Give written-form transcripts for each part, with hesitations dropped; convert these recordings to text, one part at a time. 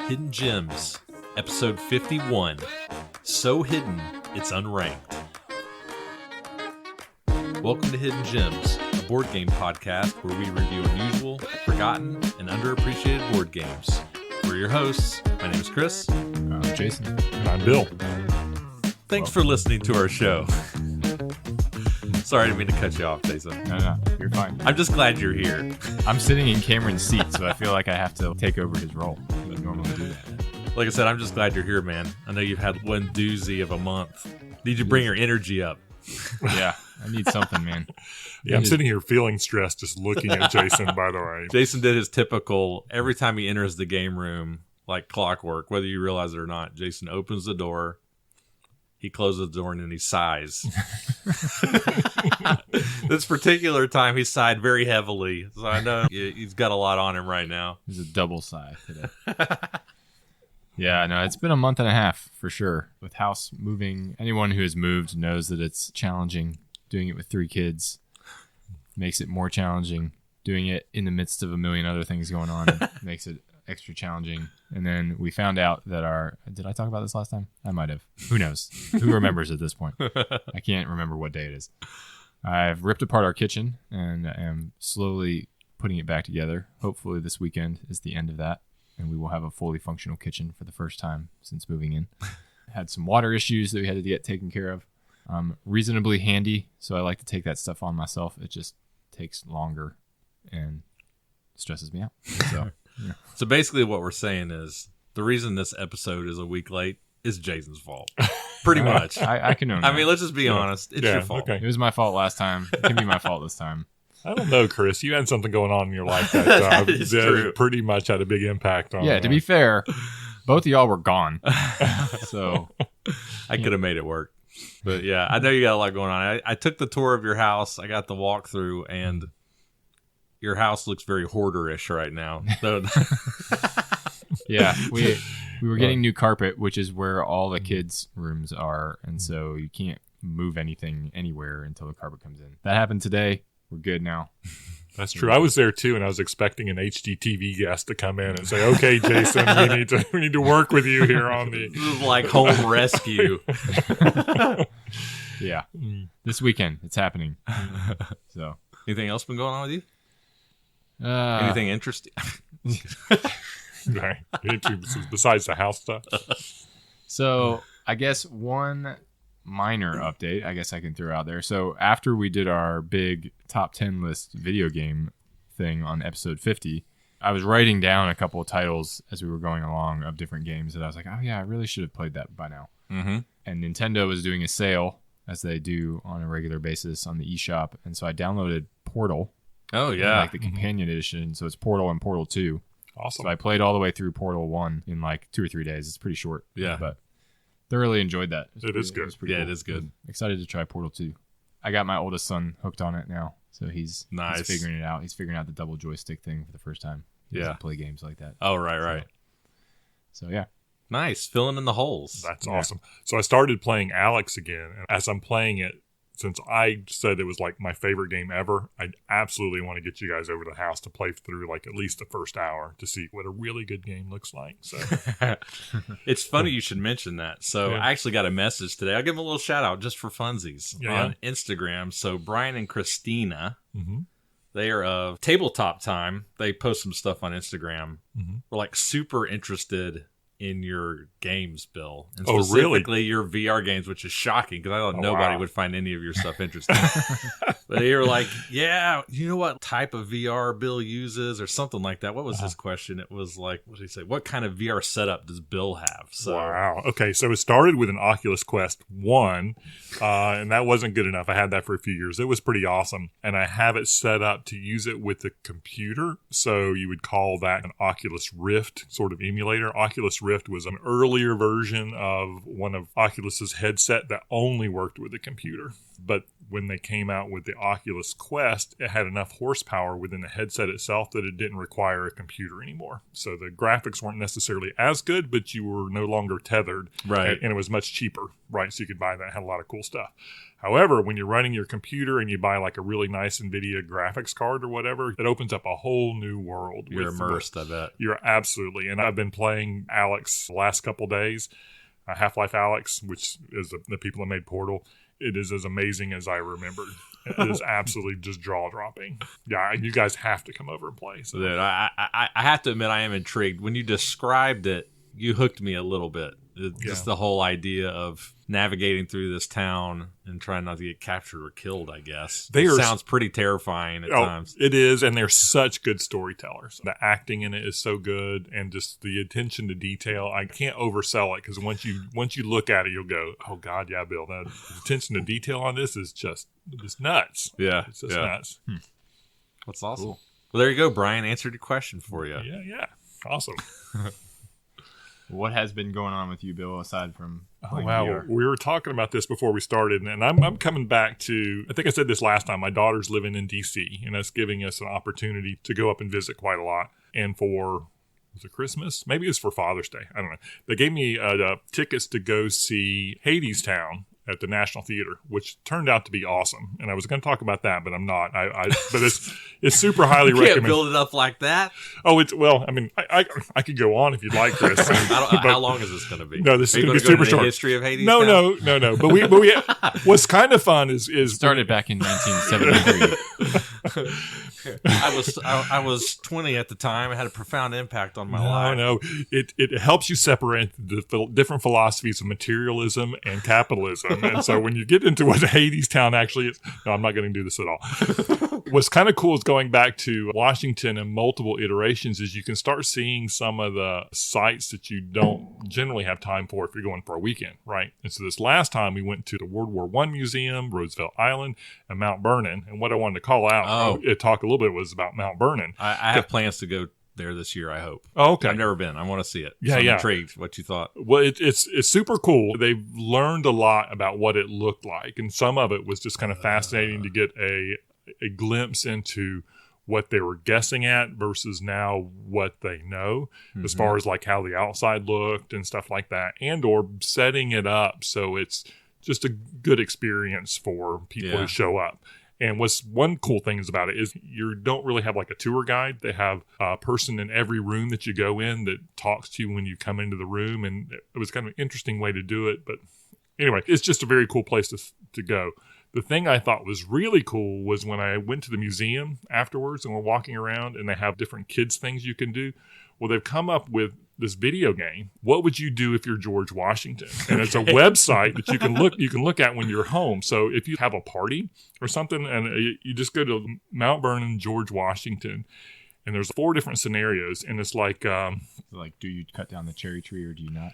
Hidden Gems, episode 51. So hidden, it's unranked. Welcome to Hidden Gems, a board game podcast where we review unusual, forgotten, and underappreciated board games. We're your hosts. My name is Chris. I'm Jason. And I'm Bill. Thanks for listening to our show. Sorry, I didn't mean to cut you off, Jason. No, you're fine. I'm just glad you're here. I'm sitting in Cameron's seat, so I feel like I have to take over his role. I don't normally do that. Like I said, I'm just glad you're here, man. I know you've had one doozy of a month. Need you to bring your energy up. Yeah, I need something, man. Yeah, I'm sitting here feeling stressed just looking at Jason, by the way. Jason did his typical, every time he enters the game room, like clockwork, whether you realize it or not, Jason opens the door, he closes the door, and then he sighs. This particular time, he sighed very heavily. So I know he's got a lot on him right now. There's a double sigh today. Yeah, no, it's been a month and a half for sure. With house moving, anyone who has moved knows that it's challenging. Doing it with 3 kids makes it more challenging. Doing it in the midst of a million other things going on makes it extra challenging. And then we found out that did I talk about this last time? I might have. Who knows? Who remembers at this point? I can't remember what day it is. I've ripped apart our kitchen and am slowly putting it back together. Hopefully this weekend is the end of that, and we will have a fully functional kitchen for the first time since moving in. Had some water issues that we had to get taken care of. Reasonably handy, so I like to take that stuff on myself. It just takes longer and stresses me out. So, yeah. So basically what we're saying is the reason this episode is a week late is Jason's fault. Pretty much. I can own that. I mean, let's just be honest. It's your fault. Okay. It was my fault last time. It can be my fault this time. I don't know, Chris. You had something going on in your life that true. pretty much had a big impact on. Yeah, to be fair, both of y'all were gone. So I could have made it work. But yeah, I know you got a lot going on. I took the tour of your house. I got the walkthrough, and your house looks very hoarder-ish right now. So yeah, we were getting new carpet, which is where all the kids' rooms are, and so you can't move anything anywhere until the carpet comes in. That happened today. We're good now. That's true. I was there too, and I was expecting an HGTV guest to come in and say, "Okay, Jason, we need to work with you here on the." this is like home rescue. Yeah, this weekend it's happening. So, anything else been going on with you? anything Anything interesting? Right. Besides the house stuff. So, I guess one minor update I guess I can throw out there. So after we did our big top 10 list video game thing on episode 50, I was writing down a couple of titles as we were going along of different games that I was like, oh yeah, I really should have played that by now. Mm-hmm. And Nintendo was doing a sale, as they do on a regular basis on the eShop, and so I downloaded Portal. Oh yeah, like the companion edition. So it's Portal and Portal 2. Awesome. So I played all the way through Portal 1 in like 2 or 3 days. It's pretty short. Yeah. But thoroughly enjoyed that. It is good. Pretty cool. It is good. Excited to try Portal 2. I got my oldest son hooked on it now, so he's Nice. figuring it out. He's figuring out the double joystick thing for the first time. He doesn't play games like that. Oh right. So yeah. Nice, filling in the holes. That's awesome. So I started playing Alex again, and as I'm playing it, since I said it was like my favorite game ever, I absolutely want to get you guys over to the house to play through like at least the first hour to see what a really good game looks like. So It's funny you should mention that. So Yeah. I actually got a message today. I'll give them a little shout out just for funsies Yeah. on Instagram. So Brian and Christina, mm-hmm. they are of Tabletop Time. They post some stuff on Instagram. Mm-hmm. We're like super interested in your games, Bill. And Oh, really? specifically your VR games, which is shocking because I thought nobody wow. would find any of your stuff interesting. But they were like, yeah, you know what type of VR Bill uses or something like that. What was his question? It was like, what did he say? What kind of VR setup does Bill have? So Wow. Okay, so it started with an Oculus Quest 1, and that wasn't good enough. I had that for a few years. It was pretty awesome, and I have it set up to use it with the computer, so you would call that an Oculus Rift sort of emulator. Oculus Rift was an earlier version of one of Oculus's headset that only worked with the computer. But when they came out with the Oculus Quest, it had enough horsepower within the headset itself that it didn't require a computer anymore. So the graphics weren't necessarily as good, but you were no longer tethered. Right. And it was much cheaper, right? So you could buy that. It had a lot of cool stuff. However, when you're running your computer and you buy like a really nice NVIDIA graphics card or whatever, it opens up a whole new world. You're immersed, I bet. You're absolutely. And I've been playing Alex the last couple days, Half-Life Alex, which is the people that made Portal. It is as amazing as I remembered. It is absolutely just jaw-dropping. Yeah, you guys have to come over and play. So. Dude, I have to admit I am intrigued. When you described it, you hooked me a little bit. Just the whole idea of navigating through this town and trying not to get captured or killed, I guess. Sounds pretty terrifying at times. It is, and they're such good storytellers. The acting in it is so good, and just the attention to detail. I can't oversell it, because once you look at it, you'll go, oh, God, yeah, Bill, the attention to detail on this is just nuts. Yeah. It's just nuts. That's awesome. Cool. Well, there you go, Brian. Answered your question for you. Yeah. Awesome. What has been going on with you, Bill, aside from playing wow, VR? We were talking about this before we started, and I'm coming back to, I think I said this last time, my daughter's living in D.C., and that's giving us an opportunity to go up and visit quite a lot. And for, was it Christmas? Maybe it was for Father's Day. I don't know. They gave me tickets to go see Hadestown at the National Theater, which turned out to be awesome. And I was going to talk about that, but I'm not. But it's super highly you recommended. Can't build it up like that. Oh, I mean, I could go on if you'd like, Chris. How long is this going to be? No, this is going to be super short. The history of Hades? No. But we what's kind of fun is started back in 1973. I was 20 at the time. It had a profound impact on my life. No, it helps you separate the different philosophies of materialism and capitalism. And so when you get into what Hadestown actually is, no, I'm not going to do this at all. What's kind of cool is going back to Washington and multiple iterations is you can start seeing some of the sites that you don't generally have time for if you're going for a weekend, right? And so this last time we went to the World War I Museum, Roosevelt Island, and Mount Vernon. And what I wanted to call out, talk a little bit, was about Mount Vernon. I have plans to go there this year, I hope. Oh, okay. I've never been. I want to see it. Yeah, I'm intrigued what you thought. Well, it's super cool. They've learned a lot about what it looked like, and some of it was just kind of fascinating to get a glimpse into what they were guessing at versus now what they know, as far as like how the outside looked and stuff like that, and or setting it up so it's just a good experience for people who show up. And what's one cool thing is about it is you don't really have like a tour guide. They have a person in every room that you go in that talks to you when you come into the room. And it was kind of an interesting way to do it. But anyway, it's just a very cool place to go. The thing I thought was really cool was when I went to the museum afterwards and we're walking around and they have different kids things you can do. Well, they've come up with this video game. What would you do if you're George Washington? And it's a website that you can look at when you're home. So if you have a party or something and you just go to Mount Vernon, George Washington, and there's 4 different scenarios, and it's like do you cut down the cherry tree or do you not?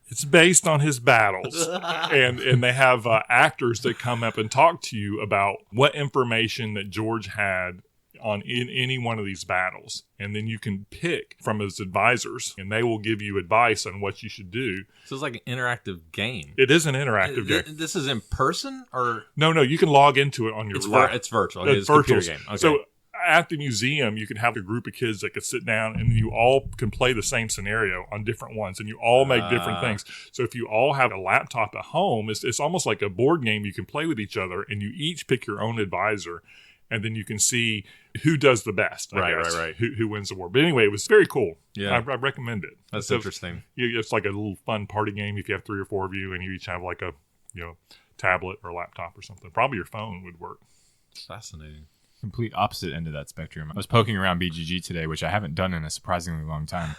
It's based on his battles, and they have actors that come up and talk to you about what information that George had in any one of these battles, and then you can pick from his advisors, and they will give you advice on what you should do. So it's like an interactive game. It is an interactive game. This is in person, or no? You can log into it on your. It's virtual. It's a computer game. Okay. So at the museum, you can have a group of kids that could sit down, and you all can play the same scenario on different ones, and you all make different things. So if you all have a laptop at home, it's almost like a board game. You can play with each other, and you each pick your own advisor. And then you can see who does the best, right. Who wins the war. But anyway, it was very cool. Yeah. I recommend it. That's interesting. It's like a little fun party game if you have 3 or 4 of you and you each have like a tablet or laptop or something. Probably your phone would work. It's fascinating. Complete opposite end of that spectrum. I was poking around BGG today, which I haven't done in a surprisingly long time.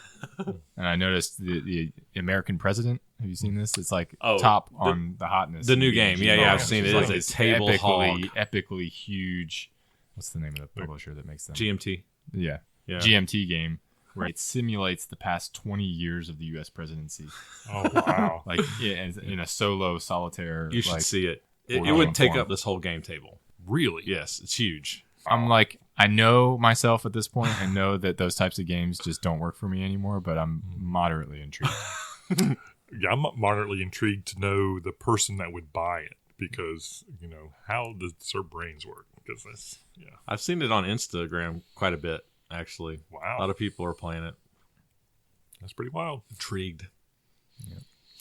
And I noticed the American president. Have you seen this? It's like top on the hotness. The new game. Yeah, I've seen it. It's a table hog. Epically huge. What's the name of the publisher that makes them? GMT. Yeah. GMT game where it simulates the past 20 years of the U.S. presidency. Oh, wow. Like in a solo solitaire. You should see it. It would take up this whole game table. Really? Yes, it's huge. I'm like, I know myself at this point. I know that those types of games just don't work for me anymore, but I'm moderately intrigued. Yeah, I'm moderately intrigued to know the person that would buy it. because, how does their brains work? Because that's, I've seen it on Instagram quite a bit, actually. Wow. A lot of people are playing it. That's pretty wild. Intrigued. Yeah.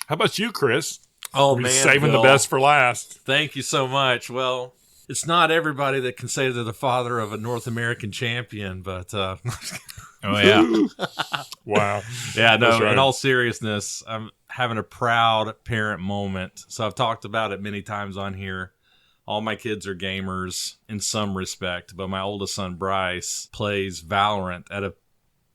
How about you, Chris? Oh, You're man. saving Bill, the best for last. Thank you so much. Well, it's not everybody that can say they're the father of a North American champion, but... Oh, yeah. Wow. Yeah, no, That's right. in all seriousness, I'm having a proud parent moment. So I've talked about it many times on here. All my kids are gamers in some respect, but my oldest son, Bryce, plays Valorant at a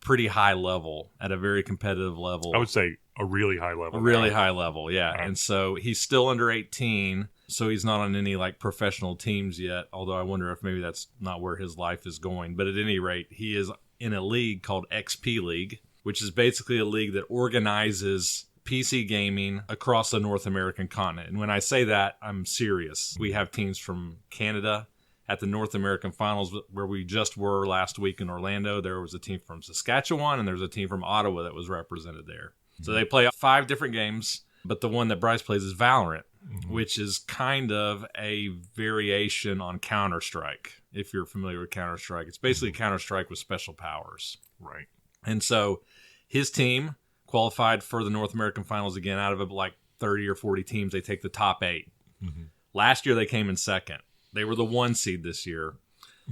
pretty high level, at a very competitive level. I would say a really high level. A really high level, yeah. Right. And so he's still under 18, so he's not on any professional teams yet, although I wonder if maybe that's not where his life is going. But at any rate, he is in a league called XP League, which is basically a league that organizes PC gaming across the North American continent. And when I say that, I'm serious. We have teams from Canada at the North American Finals, where we just were last week in Orlando. There was a team from Saskatchewan, and there's a team from Ottawa that was represented there. So they play 5 different games, but the one that Bryce plays is Valorant, which is kind of a variation on Counter-Strike. If you're familiar with Counter-Strike, it's basically Counter-Strike with special powers. Right. And so his team qualified for the North American Finals again. Out of 30 or 40 teams, they take the top 8. Mm-hmm. Last year, they came in second. They were the 1 seed this year.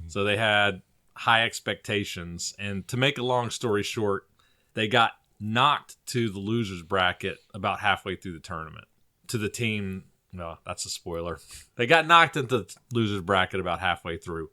So they had high expectations. And to make a long story short, they got knocked to the losers bracket about halfway through the tournament. To the team, no, that's a spoiler. They got knocked into the losers bracket about halfway through.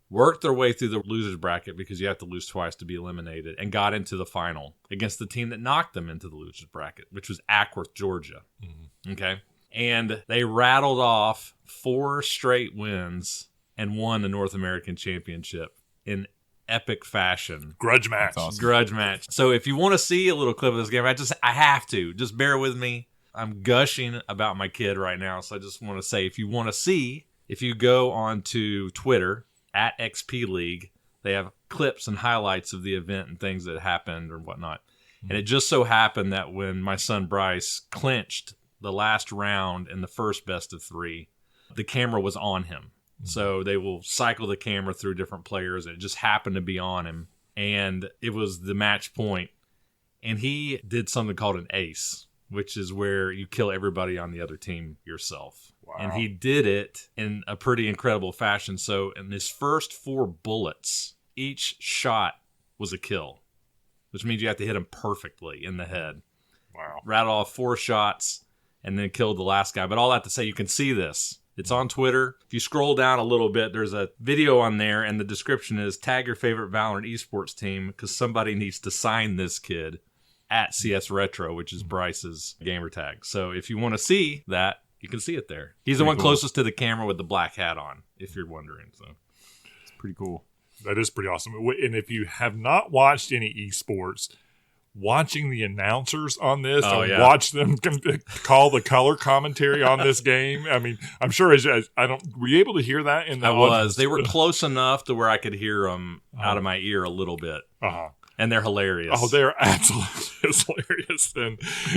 Worked their way through the losers bracket, because you have to lose twice to be eliminated, and got into the final against the team that knocked them into the losers bracket, which was Ackworth, Georgia. Mm-hmm. Okay? And they rattled off 4 straight wins and won the North American Championship in epic fashion. Grudge match. That's awesome. Grudge match. So if you want to see a little clip of this game, I have to. Just bear with me. I'm gushing about my kid right now, so I just want to say, if you want to see, if you go onto Twitter, at XP League, they have clips and highlights of the event and things that happened or whatnot. And it just so happened that when my son Bryce clinched the last round in the first best of 3, the camera was on him. So they will cycle the camera through different players, and it just happened to be on him. And it was the match point. And he did something called an ace, which is where you kill everybody on the other team yourself. Wow. And he did it in a pretty incredible fashion. So in his first 4 bullets, each shot was a kill, which means you have to hit him perfectly in the head. Wow. Rattle off 4 shots and then killed the last guy. But all that to say, you can see this. It's on Twitter. If you scroll down a little bit, there's a video on there, and the description is, tag your favorite Valorant esports team because somebody needs to sign this kid at CS Retro, which is Bryce's gamer tag. So if you want to see that, you can see it there. He's the one closest to the camera with the black hat on, if you're wondering. So It's pretty cool. That is pretty awesome. And if you have not watched any esports, watching the announcers on this watch them call the color commentary on this game. I mean, I'm sure were you able to hear that in the audience? They were close enough to where I could hear them out of my ear a little bit. Uh-huh. And they're hilarious. Oh, they're absolutely hilarious.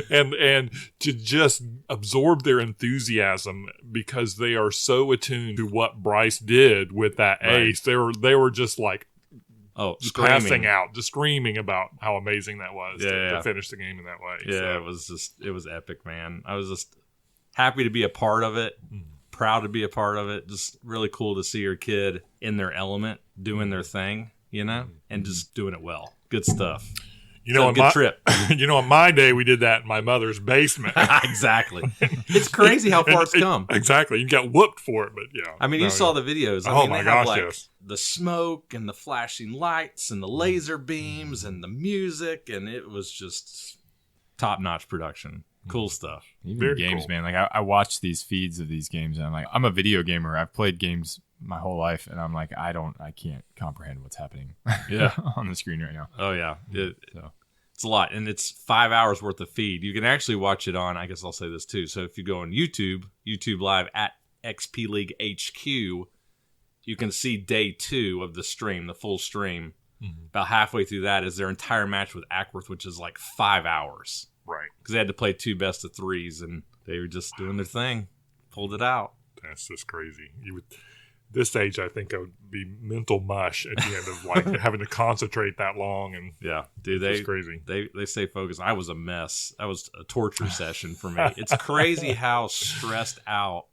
And to just absorb their enthusiasm because they are so attuned to what Bryce did with that ace. They were just like, passing out, just screaming about how amazing that was to finish the game in that way. Yeah, it was epic, man. I was just happy to be a part of it, proud to be a part of it. Just really cool to see your kid in their element, doing their thing, and just doing it well. Good stuff. Good trip. On my day, we did that in my mother's basement. Exactly. It's crazy how far it's come. Exactly. You got whooped for it, but yeah. I mean, you saw the videos. My gosh, yes. The smoke and the flashing lights and the laser beams and the music, and it was just top-notch production. Cool stuff. Even Very games, cool. man. Like I watch these feeds of these games, and I'm like, I'm a video gamer. I've played games my whole life, and I'm like, I can't comprehend what's happening on the screen right now. Oh, yeah. It's a lot, and it's 5 hours worth of feed. You can actually watch it on, I guess I'll say this too. So if you go on YouTube Live at XP League HQ, you can see day 2 of the stream, the full stream. Mm-hmm. About halfway through that is their entire match with Ackworth, which is like 5 hours. Right. Because they had to play 2 best of 3s, and they were just doing their thing. Pulled it out. That's just crazy. This age, I think I would be mental mush at the end of like having to concentrate that long. And yeah, dude, it's crazy. They stay focused. I was a mess. That was a torture session for me. It's crazy how stressed out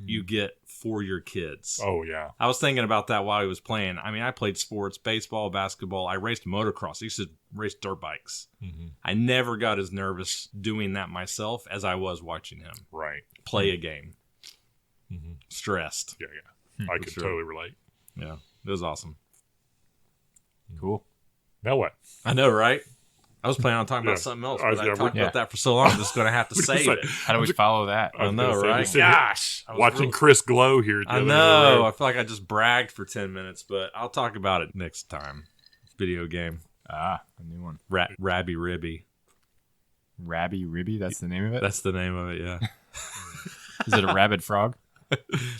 you get for your kids. Oh yeah. I was thinking about that while he was playing. I mean, I played sports, baseball, basketball. I raced motocross. I used to race dirt bikes. Mm-hmm. I never got as nervous doing that myself as I was watching him play a game. Mm-hmm. Stressed. Yeah. I could totally relate. Yeah, it was awesome. Cool. Now what? I know, right? I was planning on talking about something else, but I talked about that for so long, I'm just going to have to save it. How do we follow that? I know, right? Gosh. Watching Chris glow here. I know. I feel like I just bragged for 10 minutes, but I'll talk about it next time. Video game. A new one. Rabby Ribby. Rabby Ribby? That's the name of it? That's the name of it, yeah. Is it a rabid frog?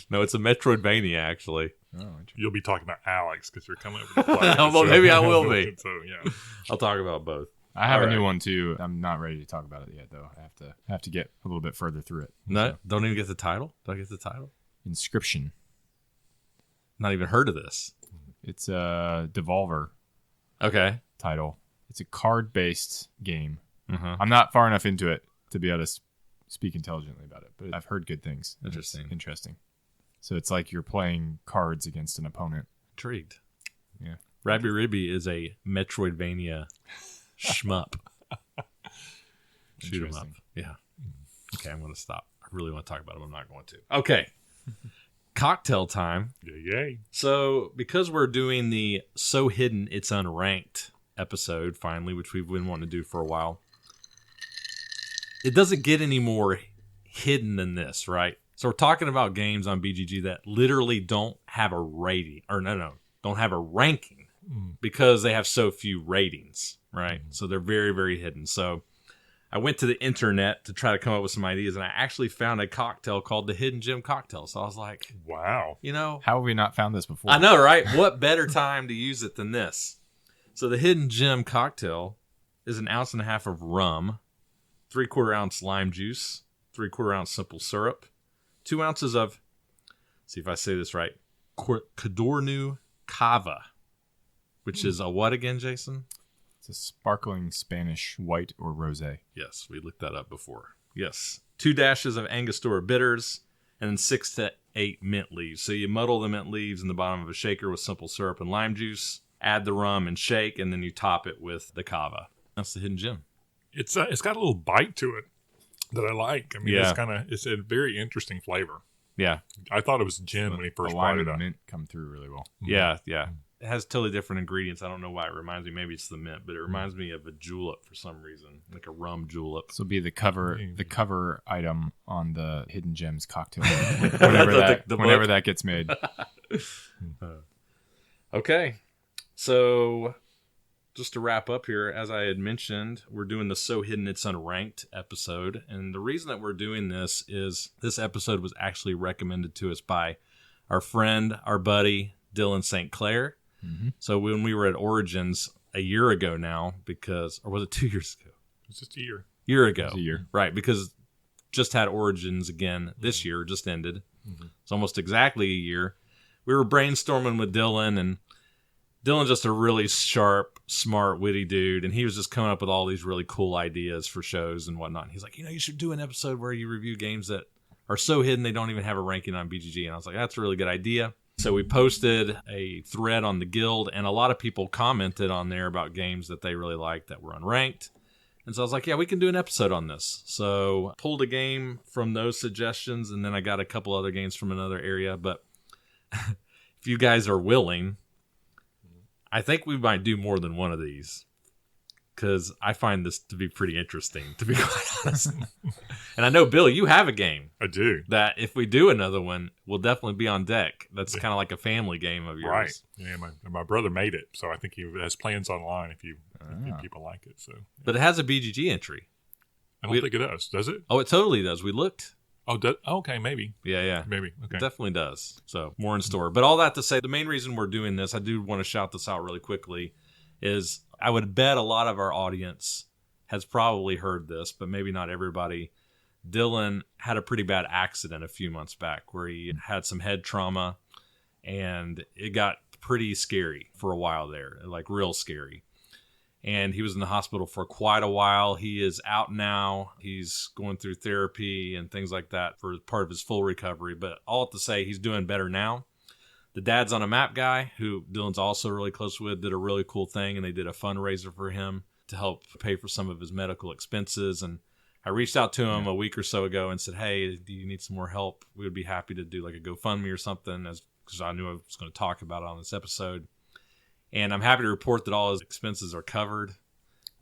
No, it's a Metroidvania, actually. Oh, you'll be talking about Alex because you're coming over to play. Well, maybe I will be. So, yeah. I'll talk about both. I have a new one, too. I'm not ready to talk about it yet, though. I have to get a little bit further through it. No, don't even get the title? Do I get the title? Inscription. Not even heard of this. It's a Devolver title. It's a card-based game. Mm-hmm. I'm not far enough into it to be able to speak intelligently about it, but I've heard good things. Interesting. So it's like you're playing cards against an opponent. Intrigued. Yeah. Rabby Ribby is a Metroidvania shmup. Shoot 'em up. Yeah. Okay, I'm going to stop. I really want to talk about it, but I'm not going to. Okay. Cocktail time. Yay. So, because we're doing the So Hidden It's Unranked episode, finally, which we've been wanting to do for a while, it doesn't get any more hidden than this, right? So we're talking about games on BGG that literally don't have a rating, or don't have a ranking because they have so few ratings, right? So they're very, very hidden. So I went to the internet to try to come up with some ideas, and I actually found a cocktail called the Hidden Gem Cocktail. So I was like, wow. How have we not found this before? I know, right? What better time to use it than this? So the Hidden Gem Cocktail is 1.5 ounces of rum, 3/4 ounce lime juice, 3/4 ounce simple syrup, 2 ounces of, see if I say this right, Cadornu Cava, which is a what again, Jason? It's a sparkling Spanish white or rosé. Yes, we looked that up before. Yes. 2 dashes of Angostura bitters, and then 6 to 8 mint leaves. So you muddle the mint leaves in the bottom of a shaker with simple syrup and lime juice, add the rum and shake, and then you top it with the cava. That's the Hidden Gem. It's got a little bite to it that I like. I mean, it's a very interesting flavor. Yeah. I thought it was gin when he first brought it up. The mint come through really well. Yeah. It has totally different ingredients. I don't know why it reminds me. Maybe it's the mint, but it reminds me of a julep for some reason, like a rum julep. This will be the cover item on the Hidden Gems cocktail whenever that gets made. Okay. So just to wrap up here, as I had mentioned, we're doing the So Hidden It's Unranked episode. And the reason that we're doing this is this episode was actually recommended to us by our friend, our buddy, Dylan St. Clair. Mm-hmm. So when we were at Origins a year ago now, or was it 2 years ago? It was just a year. Year ago. It was a year. Right, because just had Origins again this year, just ended. Mm-hmm. It's almost exactly a year. We were brainstorming with Dylan, and Dylan's just a really sharp, smart, witty dude, and he was just coming up with all these really cool ideas for shows and whatnot. And he's like, you should do an episode where you review games that are so hidden they don't even have a ranking on BGG. And I was like, that's a really good idea. So we posted a thread on the Guild, and a lot of people commented on there about games that they really liked that were unranked. And so I was like, yeah, we can do an episode on this. So pulled a game from those suggestions, and then I got a couple other games from another area. But if you guys are willing, I think we might do more than one of these, because I find this to be pretty interesting, to be quite honest. And I know, Bill, you have a game. I do. That if we do another one, will definitely be on deck. That's kind of like a family game of yours. Right. Yeah, my brother made it, so I think he has plans online if people like it. So, But it has a BGG entry. I don't think it does. Does it? Oh, it totally does. We looked. Oh, okay, maybe. Yeah. Maybe. Okay. It definitely does. So more in store. But all that to say, the main reason we're doing this, I do want to shout this out really quickly, is I would bet a lot of our audience has probably heard this, but maybe not everybody, Dylan had a pretty bad accident a few months back where he had some head trauma, and it got pretty scary for a while there, like real scary. And he was in the hospital for quite a while. He is out now. He's going through therapy and things like that for part of his full recovery. But all to say, he's doing better now. The dad's on a map guy, who Dylan's also really close with, did a really cool thing, and they did a fundraiser for him to help pay for some of his medical expenses. And I reached out to him a week or so ago and said, hey, do you need some more help? We would be happy to do like a GoFundMe or something, because I knew I was going to talk about it on this episode. And I'm happy to report that all his expenses are covered,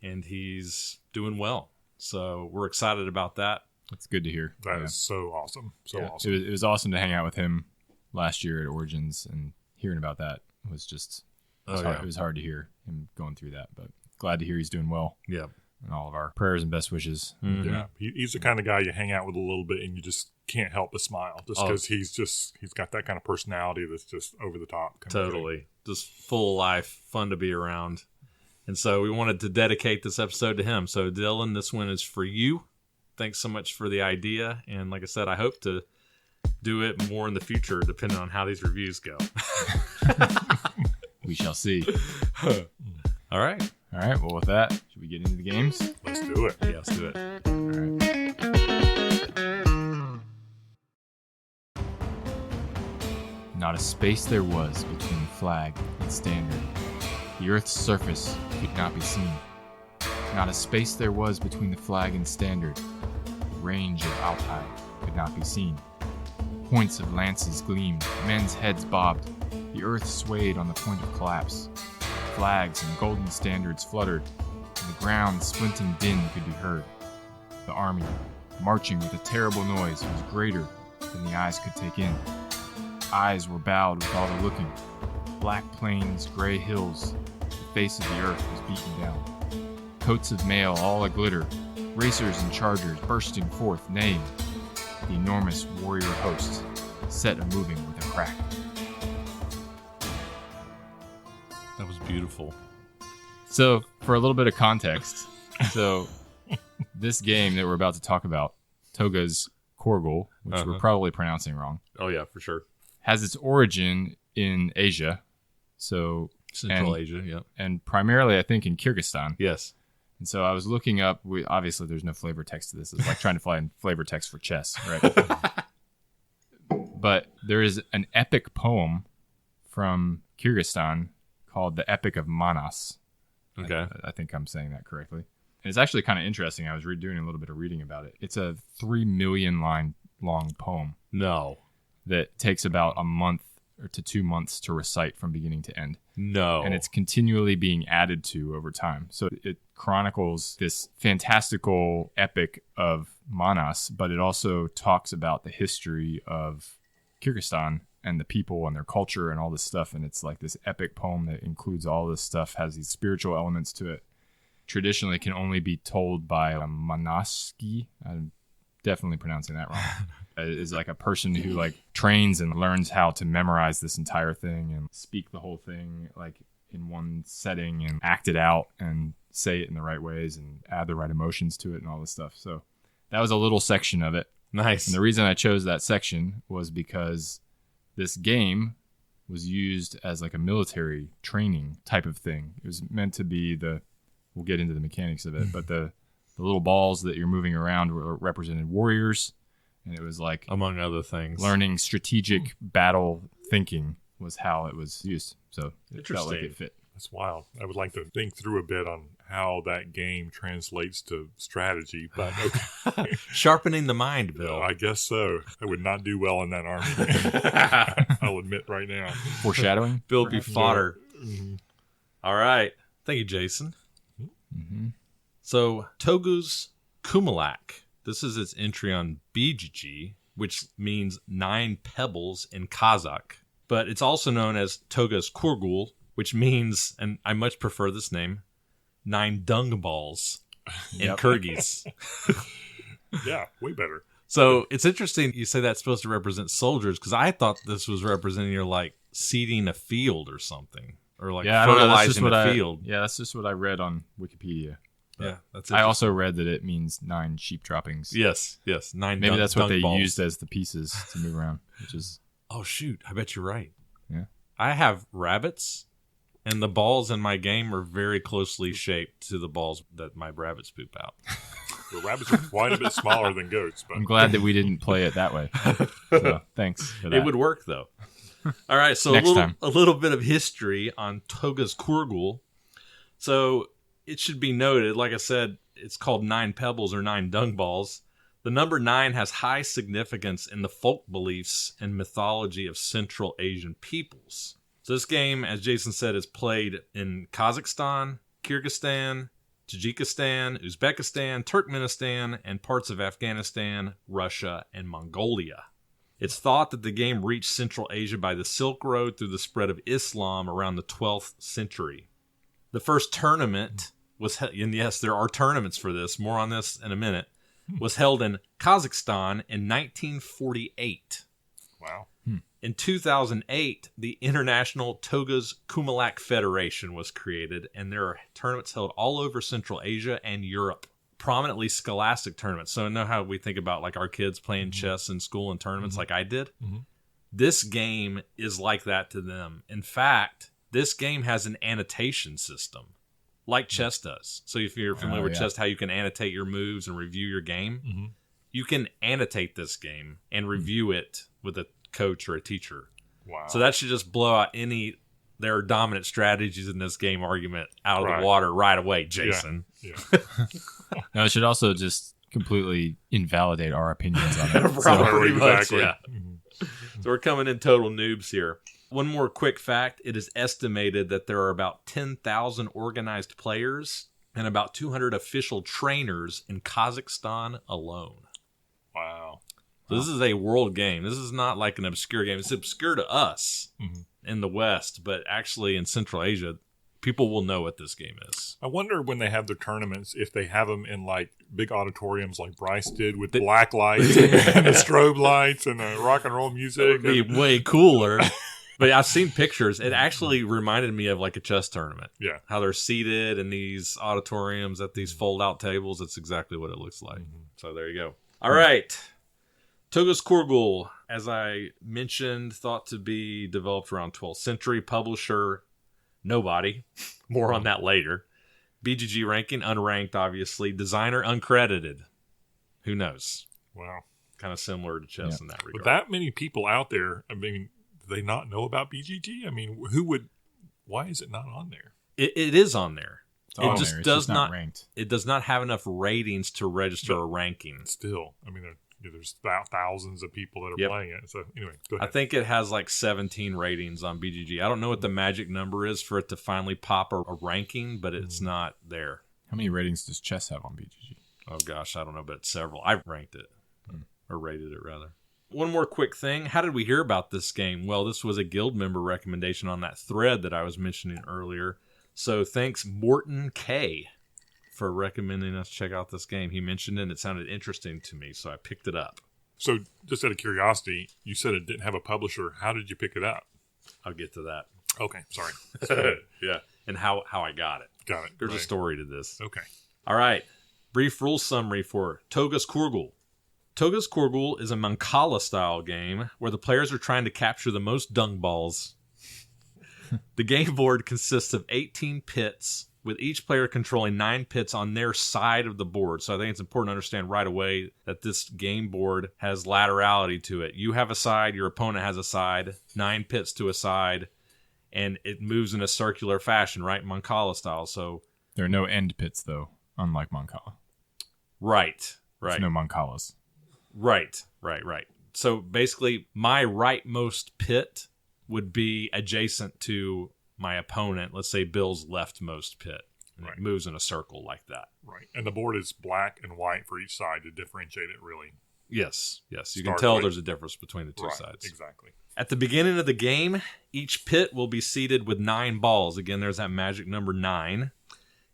and he's doing well. So we're excited about that. That's good to hear. That is so awesome. Awesome. It was awesome to hang out with him last year at Origins, and hearing about that was just it was hard to hear him going through that, but glad to hear he's doing well. Yeah. And all of our prayers and best wishes. Mm-hmm. Yeah. He's the kind of guy you hang out with a little bit and you just can't help but smile, just because he's got that kind of personality that's just over the top. Totally. Just full of life, fun to be around. And so we wanted to dedicate this episode to him. So Dylan, this one is for you. Thanks so much for the idea. And like I said, I hope to do it more in the future, depending on how these reviews go. We shall see. All right. All right. Well, with that, should we get into the games? Let's do it. Yeah, let's do it. All right. Not a space there was between flag and standard. The Earth's surface could not be seen. Not a space there was between the flag and standard. The range of Altai could not be seen. Points of lances gleamed, men's heads bobbed. The earth swayed on the point of collapse. Flags and golden standards fluttered, and the ground's splinting din could be heard. The army, marching with a terrible noise, was greater than the eyes could take in. Eyes were bowed with all the looking. Black plains, gray hills, the face of the earth was beaten down. Coats of mail all a-glitter, racers and chargers bursting forth, neighing. The enormous warrior host set a-moving with a crack. That was beautiful. So, for a little bit of context, this game that we're about to talk about, Toguz Korgool, which we're probably pronouncing wrong. Oh, yeah, for sure. Has its origin in Asia. So Central Asia, yeah. And primarily, I think, in Kyrgyzstan. Yes. And so I was looking up, obviously there's no flavor text to this. It's like trying to find flavor text for chess, right? But there is an epic poem from Kyrgyzstan called the Epic of Manas. Okay. I think I'm saying that correctly. And it's actually kind of interesting. I was doing a little bit of reading about it. It's a 3 million line long poem. No. That takes about a month or to 2 months to recite from beginning to end. No. And it's continually being added to over time. So it chronicles this fantastical epic of Manas, but it also talks about the history of Kyrgyzstan and the people and their culture and all this stuff. And it's like this epic poem that includes all this stuff, has these spiritual elements to it. Traditionally can only be told by a Manaski. I'm definitely pronouncing that wrong. Is like a person who like trains and learns how to memorize this entire thing and speak the whole thing like in one setting and act it out and say it in the right ways and add the right emotions to it and all this stuff. So that was a little section of it. Nice. And the reason I chose that section was because this game was used as like a military training type of thing. It was meant to be we'll get into the mechanics of it, but the little balls that you're moving around represented warriors. And it was like, among other things, learning strategic battle thinking was how it was used. So it felt like it fit. That's wild. I would like to think through a bit on how that game translates to strategy, but okay. Sharpening the mind, Bill. I guess so. I would not do well in that army. I'll admit right now. Foreshadowing? Bill be fodder. Mm-hmm. All right. Thank you, Jason. Mm-hmm. So, Toguz Korgool. This is its entry on BGG, which means 9 pebbles in Kazakh. But it's also known as Toguz Korgool, which means, and I much prefer this name, 9 dung balls in Kyrgyz. Yeah, way better. So it's interesting you say that's supposed to represent soldiers, because I thought this was representing you're like seeding a field or something, or like fertilizing a field. Yeah, that's just what I read on Wikipedia. Yeah, that's I also read that it means 9 sheep droppings. Yes. 9 Maybe that's what they balls. used as the pieces to move around, which is... Oh, shoot. I bet you're right. Yeah. I have rabbits, and the balls in my game are very closely shaped to the balls that my rabbits poop out. The rabbits are quite a bit smaller than goats. But I'm glad that we didn't play it that way. So, thanks for that. It would work, though. All right, so a little bit of history on Toguz Korgool. So it should be noted, like I said, it's called 9 pebbles or 9 dung balls. The number 9 has high significance in the folk beliefs and mythology of Central Asian peoples. So this game, as Jason said, is played in Kazakhstan, Kyrgyzstan, Tajikistan, Uzbekistan, Turkmenistan, and parts of Afghanistan, Russia, and Mongolia. It's thought that the game reached Central Asia by the Silk Road through the spread of Islam around the 12th century. The first tournament was, and yes, there are tournaments for this, more on this in a minute, was held in Kazakhstan in 1948. Wow. In 2008, the International Toguz Kumalak Federation was created, and there are tournaments held all over Central Asia and Europe. Prominently scholastic tournaments. So I know how we think about like our kids playing chess in school and tournaments like I did. This game is like that to them. In fact, this game has an annotation system like chess does. So if you're familiar with chess, how you can annotate your moves and review your game, you can annotate this game and review it with a coach or a teacher. Wow. So that should just blow out there are dominant strategies in this game argument out of the water right away, Jason. Yeah. No, it should also just completely invalidate our opinions on it. Pretty much, exactly. yeah. So we're coming in total noobs here. One more quick fact. It is estimated that there are about 10,000 organized players and about 200 official trainers in Kazakhstan alone. Wow. So this is a world game. This is not like an obscure game. It's obscure to us in the West, but actually in Central Asia, people will know what this game is. I wonder when they have their tournaments, if they have them in like big auditoriums like Bryce did with black lights and the strobe lights and the rock and roll music. It would be way cooler. But I've seen pictures. It actually reminded me of like a chess tournament. Yeah. How they're seated in these auditoriums at these fold-out tables. That's exactly what it looks like. So there you go. All right. Toguz Korgool, as I mentioned, thought to be developed around 12th century. Publisher, nobody. More on that later. BGG ranking, unranked, obviously. Designer, uncredited. Who knows? Wow. Kind of similar to chess in that regard. With that many people out there, I mean, do they not know about BGG? I mean, why is it not on there? It is on there. It just does not ranked. It does not have enough ratings to register a ranking. Still, I mean, there's thousands of people that are playing it. So anyway, go ahead. I think it has like 17 ratings on BGG. I don't know what the magic number is for it to finally pop a ranking, but it's not there. How many ratings does chess have on BGG? Oh gosh, I don't know, but it's several. I've ranked it, or rated it rather. One more quick thing. How did we hear about this game? Well, this was a guild member recommendation on that thread that I was mentioning earlier. So thanks Marten K for recommending us check out this game. He mentioned it and it sounded interesting to me, so I picked it up. So just out of curiosity, you said it didn't have a publisher. How did you pick it up? I'll get to that. Okay, sorry. Yeah, and how I got it. Got it. There's a story to this. Okay. All right. Brief rule summary for Toguz Korgool. Toguz Korgool is a Mancala-style game where the players are trying to capture the most dung balls. The game board consists of 18 pits, with each player controlling 9 pits on their side of the board. So I think it's important to understand right away that this game board has laterality to it. You have a side, your opponent has a side, 9 pits to a side, and it moves in a circular fashion, right? Mancala style. So there are no end pits, though, unlike Mancala. Right. There's no Mancalas. Right. So basically, my rightmost pit would be adjacent to my opponent, let's say Bill's leftmost pit. And it moves in a circle like that. Right. And the board is black and white for each side to differentiate it, really. Yes. You can tell there's a difference between the two sides. Exactly. At the beginning of the game, each pit will be seeded with 9 balls. Again, there's that magic number 9.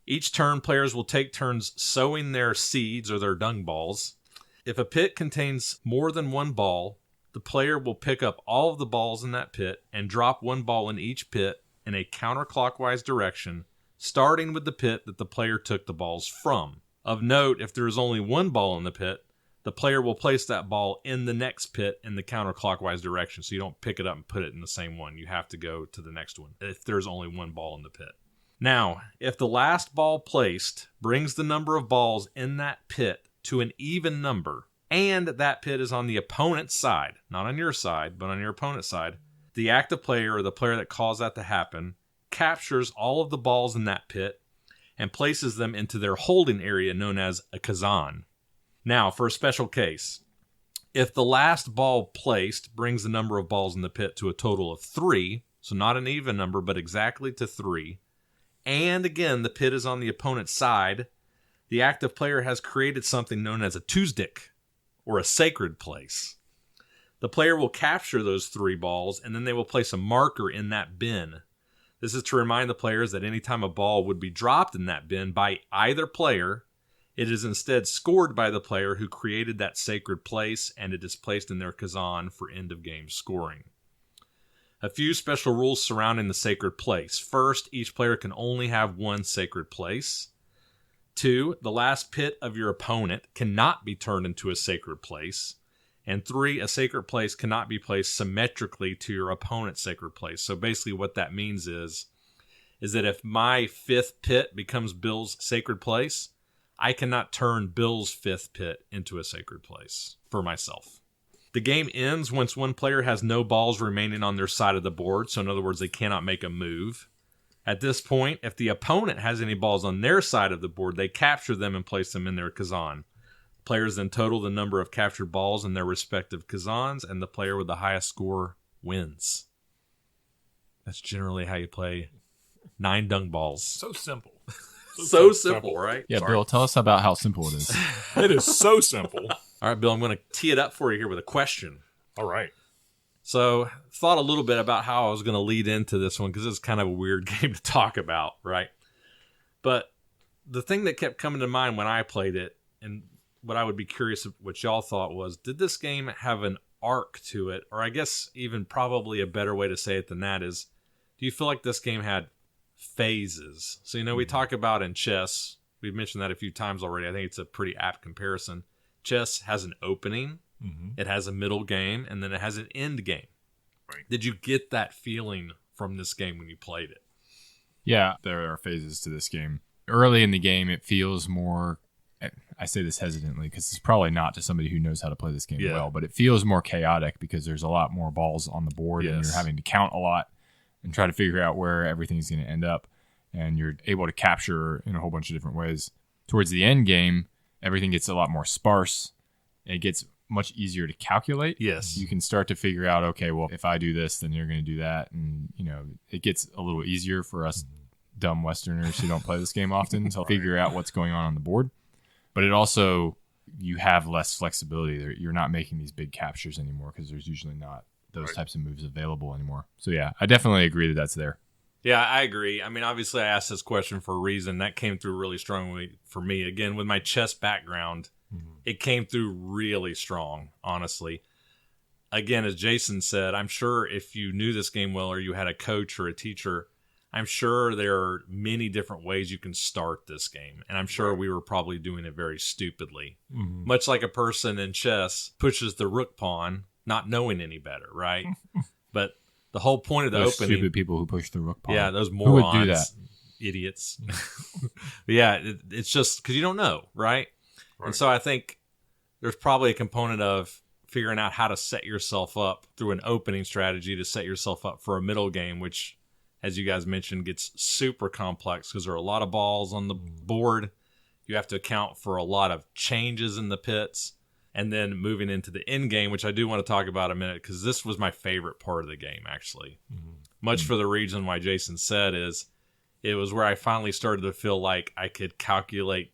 Each turn, players will take turns sowing their seeds or their dung balls. If a pit contains more than 1 ball, the player will pick up all of the balls in that pit and drop 1 ball in each pit in a counterclockwise direction starting with the pit that the player took the balls from. Of note, if there is only one ball in the pit, the player will place that ball in the next pit in the counterclockwise direction. So you don't pick it up and put it in the same one. You have to go to the next one if there's only one ball in the pit. Now, if the last ball placed brings the number of balls in that pit to an even number, and that pit is on the opponent's side, not on your side, but on your opponent's side, the active player or the player that caused that to happen captures all of the balls in that pit and places them into their holding area known as a kazan. Now, for a special case, if the last ball placed brings the number of balls in the pit to a total of 3, so not an even number, but exactly to 3, and again, the pit is on the opponent's side, the active player has created something known as a Tuesdick, or a sacred place. The player will capture those 3 balls, and then they will place a marker in that bin. This is to remind the players that anytime a ball would be dropped in that bin by either player, it is instead scored by the player who created that sacred place, and it is placed in their kazan for end-of-game scoring. A few special rules surrounding the sacred place. First, each player can only have one sacred place. 2, the last pit of your opponent cannot be turned into a sacred place. And 3, a sacred place cannot be placed symmetrically to your opponent's sacred place. So basically what that means is that if my 5th pit becomes Bill's sacred place, I cannot turn Bill's 5th pit into a sacred place for myself. The game ends once one player has no balls remaining on their side of the board. So in other words, they cannot make a move. At this point, if the opponent has any balls on their side of the board, they capture them and place them in their kazan. Players then total the number of captured balls in their respective kazans, and the player with the highest score wins. That's generally how you play 9 dung balls. So simple. So simple, right? Yeah, Bill, tell us about how simple it is. It is so simple. All right, Bill, I'm going to tee it up for you here with a question. All right. So, thought a little bit about how I was going to lead into this one because it's kind of a weird game to talk about, right? But the thing that kept coming to mind when I played it, and what I would be curious of what y'all thought was, did this game have an arc to it? Or I guess even probably a better way to say it than that is, do you feel like this game had phases? So, we talk about in chess, we've mentioned that a few times already. I think it's a pretty apt comparison. Chess has an opening, it has a middle game, and then it has an end game. Right. Did you get that feeling from this game when you played it? Yeah, there are phases to this game. Early in the game, it feels more, I say this hesitantly because it's probably not to somebody who knows how to play this game well, but it feels more chaotic because there's a lot more balls on the board and you're having to count a lot and try to figure out where everything's going to end up. And you're able to capture in a whole bunch of different ways. Towards the end game, everything gets a lot more sparse. It gets much easier to calculate. Yes. You can start to figure out, okay, well, if I do this, then you're going to do that. And, it gets a little easier for us dumb Westerners who don't play this game often to figure out what's going on the board. But it also, you have less flexibility. You're not making these big captures anymore because there's usually not those types of moves available anymore. So, yeah, I definitely agree that that's there. Yeah, I agree. I mean, obviously, I asked this question for a reason. That came through really strongly for me. Again, with my chess background, it came through really strong, honestly. Again, as Jason said, I'm sure if you knew this game well or you had a coach or a teacher, I'm sure there are many different ways you can start this game. And I'm sure we were probably doing it very stupidly. Much like a person in chess pushes the rook pawn, not knowing any better, right? But the whole point of the those opening... stupid people who push the rook pawn. Yeah, those morons. Who would do that? Idiots. Yeah, it's just because you don't know, right? And so I think there's probably a component of figuring out how to set yourself up through an opening strategy to set yourself up for a middle game, which, as you guys mentioned, gets super complex because there are a lot of balls on the board. You have to account for a lot of changes in the pits. And then moving into the end game, which I do want to talk about in a minute, because this was my favorite part of the game, actually. Much for the reason why Jason said is it was where I finally started to feel like I could calculate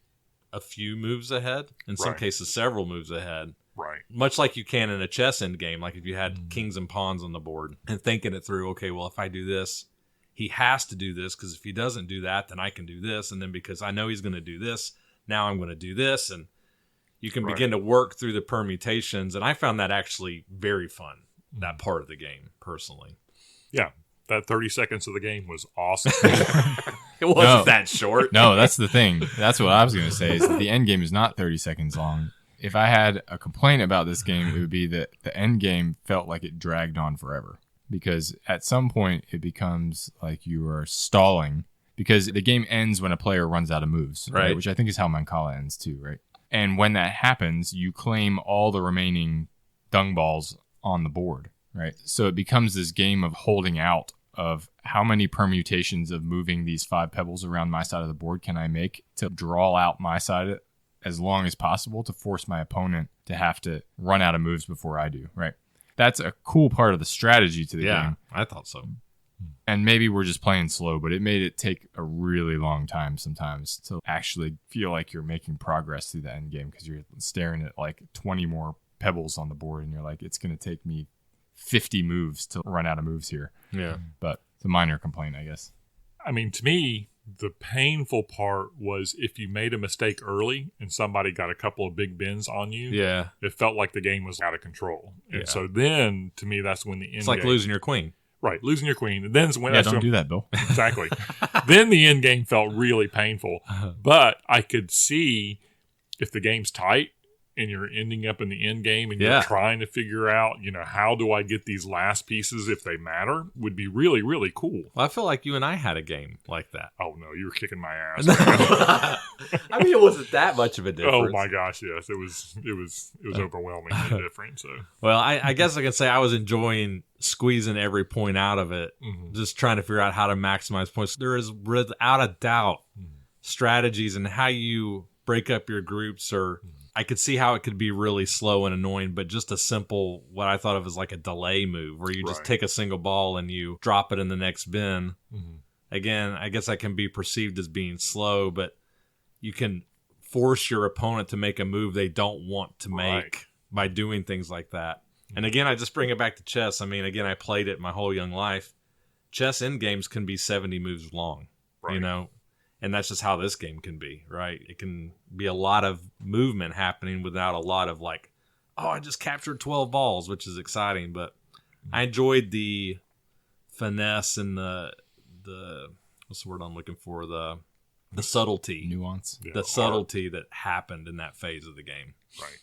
a few moves ahead, in some cases several moves ahead. Right. Much like you can in a chess end game, like if you had kings and pawns on the board, and thinking it through, okay, well, if I do this, he has to do this, because if he doesn't do that, then I can do this, and then because I know he's going to do this, now I'm going to do this, and you can begin to work through the permutations, and I found that actually very fun, that part of the game, personally. Yeah, that 30 seconds of the game was awesome. It wasn't that short. No, that's the thing. That's what I was going to say, is that the end game is not 30 seconds long. If I had a complaint about this game, it would be that the end game felt like it dragged on forever. Because at some point, it becomes like you are stalling. Because the game ends when a player runs out of moves, right? Which I think is how Mancala ends too, right? And when that happens, you claim all the remaining dung balls on the board, right? So it becomes this game of holding out of how many permutations of moving these 5 pebbles around my side of the board can I make to draw out my side as long as possible to force my opponent to have to run out of moves before I do, right? That's a cool part of the strategy to the game. Yeah, I thought so. And maybe we're just playing slow, but it made it take a really long time sometimes to actually feel like you're making progress through the end game, because you're staring at like 20 more pebbles on the board and you're like, it's going to take me 50 moves to run out of moves here. Yeah. But it's a minor complaint, I guess. I mean, to me, the painful part was if you made a mistake early and somebody got a couple of big bends on you, Yeah. it felt like the game was out of control. And Yeah. so then, to me, that's when the end It's like game, losing your queen. Right, losing your queen. And then when Yeah, don't do that, Bill. Exactly. Then the end game felt really painful. But I could see if the game's tight and you're ending up in the end game and you're trying to figure out, how do I get these last pieces if they matter, would be really, really cool. Well, I feel like you and I had a game like that. Oh, no, you were kicking my ass. I mean, it wasn't that much of a difference. Oh, my gosh, yes. It was overwhelmingly different. So, Well, I guess I can say I was enjoying squeezing every point out of it, just trying to figure out how to maximize points. There is, without a doubt, strategies and how you break up your groups, or I could see how it could be really slow and annoying, but just a simple, what I thought of as like a delay move, where you just take a single ball and you drop it in the next bin. Again, I guess that can be perceived as being slow, but you can force your opponent to make a move they don't want to make by doing things like that. And again, I just bring it back to chess. I mean, again, I played it my whole young life. Chess end games can be 70 moves long, and that's just how this game can be, right? It can be a lot of movement happening without a lot of like, oh, I just captured 12 balls, which is exciting. But I enjoyed the finesse and the what's the word I'm looking for? The subtlety. Nuance. yeah, The subtlety that happened in that phase of the game. Right.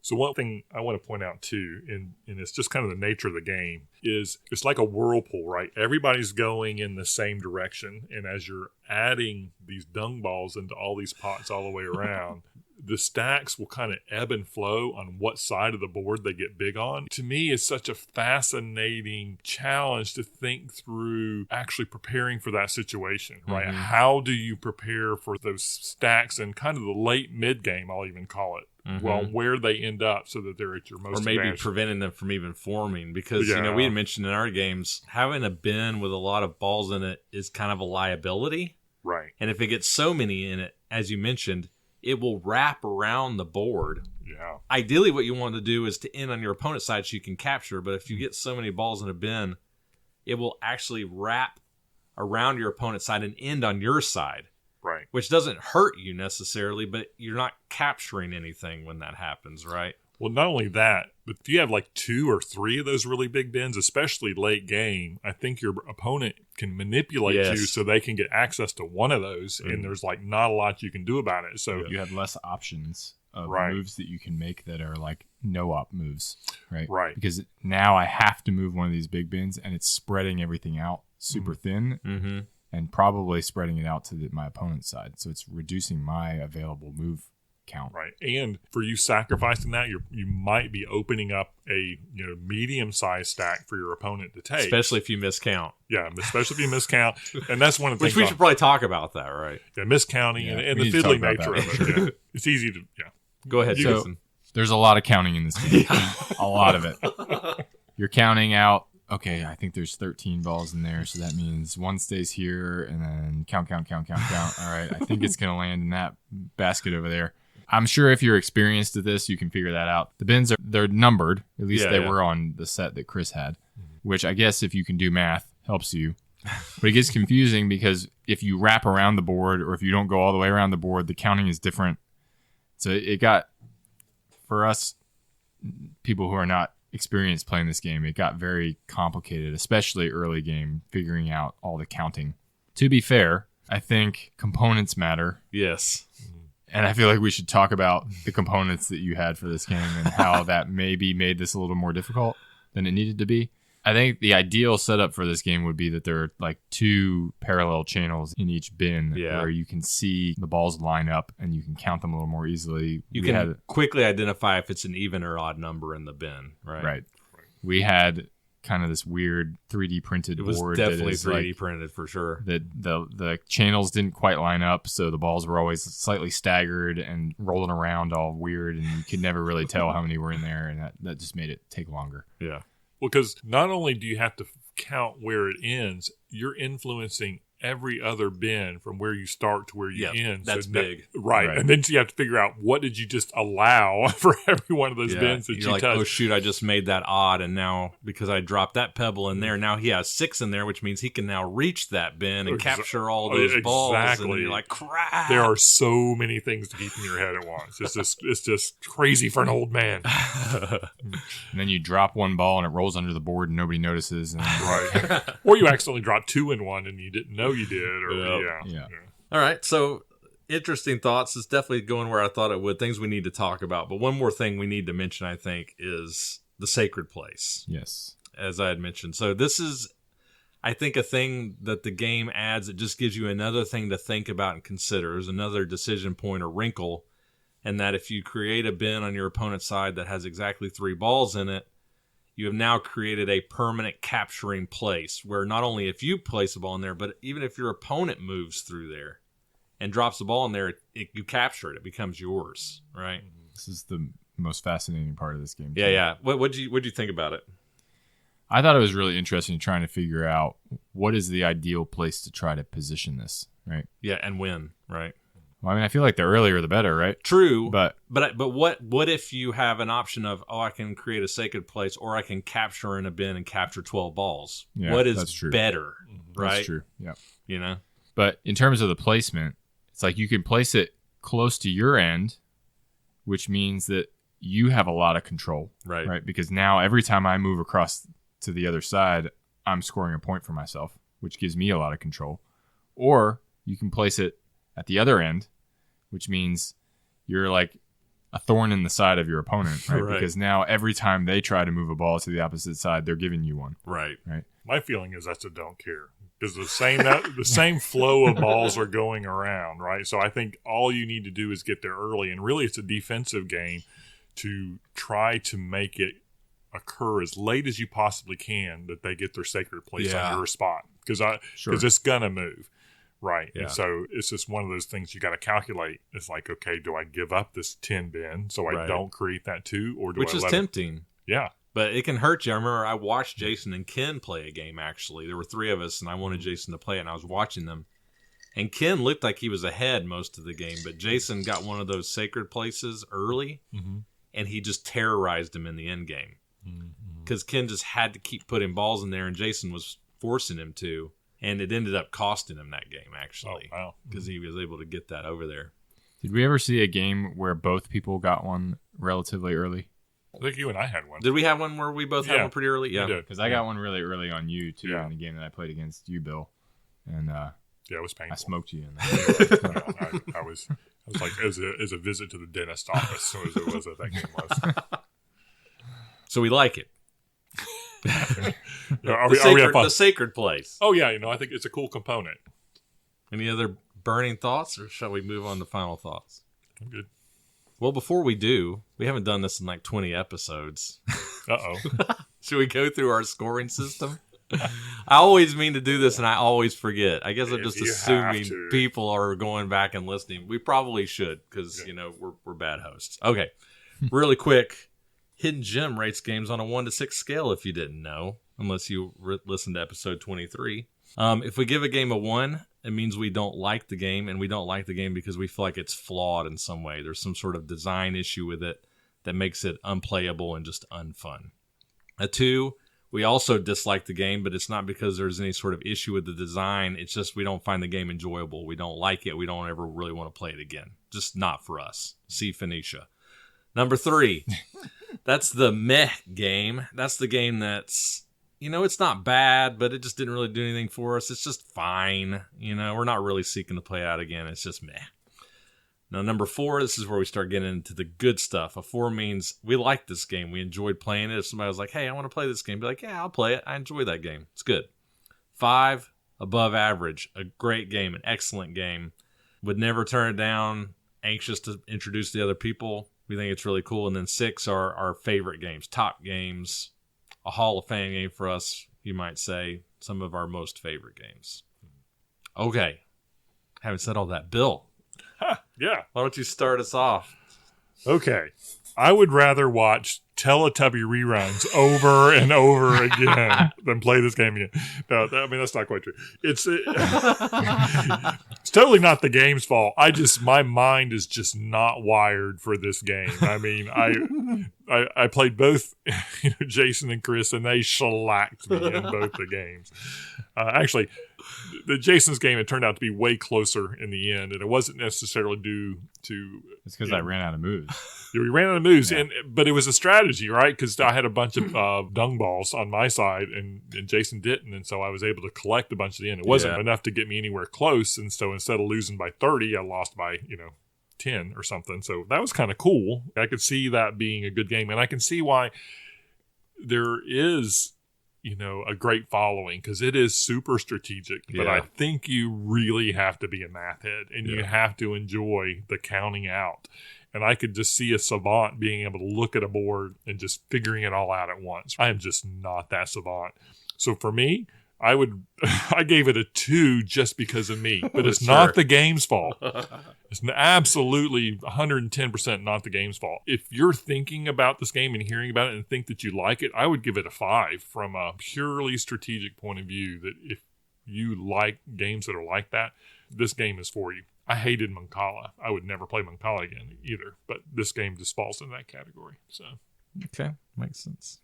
So one thing I want to point out too, and it's just kind of the nature of the game, is it's like a whirlpool, right? Everybody's going in the same direction, and as you're adding these dung balls into all these pots all the way around, the stacks will kind of ebb and flow on what side of the board they get big on. To me, it's such a fascinating challenge to think through actually preparing for that situation, right? How do you prepare for those stacks in kind of the late mid game, I'll even call it, well, where they end up so that they're at your most Or maybe advantage. preventing them from even forming, because we had mentioned in our games, having a bin with a lot of balls in it is kind of a liability. Right. And if it gets so many in it, as you mentioned, it will wrap around the board. Yeah. Ideally, what you want to do is to end on your opponent's side so you can capture. But if you get so many balls in a bin, it will actually wrap around your opponent's side and end on your side. Right. Which doesn't hurt you necessarily, but you're not capturing anything when that happens, right? Well, not only that, but if you have like 2 or 3 of those really big bins, especially late game, I think your opponent can manipulate you so they can get access to one of those, and there's like not a lot you can do about it. So you have less options of moves that you can make that are like no-op moves, right? Right. Because now I have to move one of these big bins, and it's spreading everything out super thin, and probably spreading it out to my opponent's side. So it's reducing my available move count. Right. And for you sacrificing that, you might be opening up a medium-sized stack for your opponent to take. Especially if you miscount. Yeah, especially if you miscount. And that's one of the Which things. we should probably talk about that, right? Yeah, miscounting and the fiddling nature of it. Yeah. It's easy to, Go ahead, So Jason. there's a lot of counting in this game. A lot of it. You're counting out, okay, I think there's 13 balls in there, so that means one stays here, and then count. All right, I think it's going to land in that basket over there. I'm sure if you're experienced at this, you can figure that out. The bins, they're numbered. At least they were on the set that Chris had, which I guess if you can do math, helps you. But it gets confusing because if you wrap around the board or if you don't go all the way around the board, the counting is different. So it got, for us, people who are not experienced playing this game, it got very complicated, especially early game, figuring out all the counting. To be fair, I think components matter. Yes. And I feel like we should talk about the components that you had for this game and how that maybe made this a little more difficult than it needed to be. I think the ideal setup for this game would be that there are like 2 parallel channels in each bin where you can see the balls line up and you can count them a little more easily. You can quickly identify if it's an even or odd number in the bin, right? Right. We had kind of this weird 3D printed board. It was definitely 3D printed for sure. That the channels didn't quite line up, so the balls were always slightly staggered and rolling around all weird, and you could never really tell how many were in there, and that just made it take longer. Yeah. Well, because not only do you have to count where it ends, you're influencing every other bin from where you start to where you end. That's big. Right. And then you have to figure out what did you just allow for every one of those bins that you like, touched. oh, shoot, I just made that odd, and now because I dropped that pebble in there, now he has 6 in there, which means he can now reach that bin and capture all those balls. And you're like, crap. There are so many things to keep in your head at once. It's just crazy for an old man. And then you drop one ball and it rolls under the board and nobody notices. And right. Or you accidentally drop 2 in one and you didn't know you did. Or Yeah. All right, so interesting thoughts. It's definitely going where I thought it would. Things we need to talk about. But one more thing we need to mention, I think, is the sacred place. Yes. As I had mentioned. So this is, I think, a thing that the game adds. It just gives you another thing to think about and consider. There's another decision point or wrinkle. And that if you create a bin on your opponent's side that has exactly 3 balls in it, you have now created a permanent capturing place where not only if you place a ball in there, but even if your opponent moves through there and drops the ball in there, you capture it. It becomes yours, right? This is the most fascinating part of this game. Yeah. What'd you think about it? I thought it was really interesting trying to figure out what is the ideal place to try to position this, right? Yeah, and when, right? Well, I mean, I feel like the earlier the better, right? True, but what if you have an option of, I can create a sacred place, or I can capture in a bin and capture 12 balls? Yeah, what is that's true. better, right? That's true, yeah. You know? But in terms of the placement, it's like you can place it close to your end, which means that you have a lot of control, right? Because now every time I move across to the other side, I'm scoring a point for myself, which gives me a lot of control. Or you can place it at the other end, which means you're like a thorn in the side of your opponent, right? Because now every time they try to move a ball to the opposite side, they're giving you one. Right. My feeling is that's a don't care. Because the same flow of balls are going around, right? So I think all you need to do is get there early. And really, it's a defensive game to try to make it occur as late as you possibly can that they get their sacred place on your spot. Because it's going to move. Right. Yeah. And so it's just one of those things you got to calculate. It's like, okay, do I give up this 10 bin so I don't create that 2? Or do Which is tempting. Yeah. But it can hurt you. I remember I watched Jason and Ken play a game, actually. There were 3 of us, and I wanted Jason to play it, and I was watching them. And Ken looked like he was ahead most of the game, but Jason got one of those sacred places early, and he just terrorized him in the end game. Because Ken just had to keep putting balls in there, and Jason was forcing him to. And it ended up costing him that game, actually. Oh, wow. Because he was able to get that over there. Did we ever see a game where both people got one relatively early? I think you and I had one. Did we have one where we both had one pretty early? Yeah. Because I got one really early on you, too, in the game that I played against you, Bill. And it was painful. I smoked you in that. I was like, it was a visit to the dentist office, so as it was that game was. So we like it. The sacred place. Oh yeah, I think it's a cool component. Any other burning thoughts, or shall we move on to final thoughts? I'm good. Well, before we do, we haven't done this in like 20 episodes. Should we go through our scoring system? I always mean to do this, and I always forget. I guess I'm just assuming people are going back and listening. We probably should, because we're bad hosts. Okay, really quick. Hidden Gem rates games on a 1 to 6 scale, if you didn't know, unless you listened to episode 23. If we give a game a 1, it means we don't like the game, and we don't like the game because we feel like it's flawed in some way. There's some sort of design issue with it that makes it unplayable and just unfun. A 2, we also dislike the game, but it's not because there's any sort of issue with the design. It's just we don't find the game enjoyable. We don't like it. We don't ever really want to play it again. Just not for us. See Phoenicia. Number 3, that's the meh game. That's the game that's it's not bad, but it just didn't really do anything for us. It's just fine. We're not really seeking to play out again. It's just meh. Now, number 4, this is where we start getting into the good stuff. A 4 means we like this game. We enjoyed playing it. If somebody was like, hey, I want to play this game, be like, yeah, I'll play it. I enjoy that game. It's good. 5, above average. A great game, an excellent game. Would never turn it down. Anxious to introduce the other people. We think it's really cool. And then 6 are our favorite games, top games, a Hall of Fame game for us, you might say. Some of our most favorite games. Okay. Having said all that, Bill. Yeah. Why don't you start us off? Okay. I would rather watch Teletubby reruns over and over again than play this game again. No, that's not quite true. It's totally not the game's fault. My mind is just not wired for this game. I mean, I played both Jason and Chris, and they shellacked me in both the games. Actually, the Jason's game, it turned out to be way closer in the end, and it wasn't necessarily due to... It's because I ran out of moves. We ran out of moves, but it was a strategy, right? Because I had a bunch of dung balls on my side, and Jason didn't, and so I was able to collect a bunch at the end. It wasn't enough to get me anywhere close, and so instead of losing by 30, I lost by 10 or something. So that was kind of cool. I could see that being a good game, and I can see why there is a great following, because it is super strategic. But I think you really have to be a math head, and you have to enjoy the counting out. And I could just see a savant being able to look at a board and just figuring it all out at once. I am just not that savant. So for me, I gave it a 2 just because of me. But it's not the game's fault. It's absolutely 110% not the game's fault. If you're thinking about this game and hearing about it and think that you like it, I would give it a 5 from a purely strategic point of view, that if you like games that are like that, this game is for you. I hated Mancala. I would never play Mancala again either, but this game just falls in that category. So, okay, makes sense.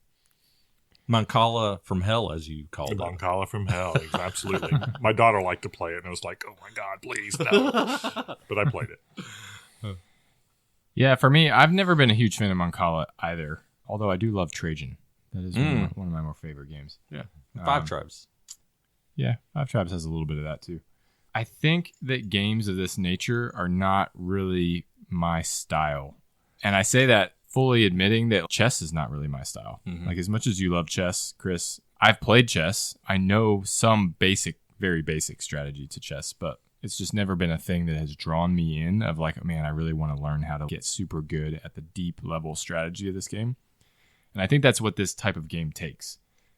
Mancala from hell, as you called it. Mancala from hell, absolutely. My daughter liked to play it, and I was like, oh my God, please, no. But I played it. Yeah, for me, I've never been a huge fan of Mancala either, although I do love Trajan. That is one of my more favorite games. Yeah, 5 Tribes. Yeah, 5 Tribes has a little bit of that too. I think that games of this nature are not really my style. And I say that fully admitting that chess is not really my style. Mm-hmm. Like, as much as you love chess, Chris, I've played chess. I know some basic, very basic strategy to chess, but it's just never been a thing that has drawn me in of like, man, I really want to learn how to get super good at the deep level strategy of this game. And I think that's what this type of game takes.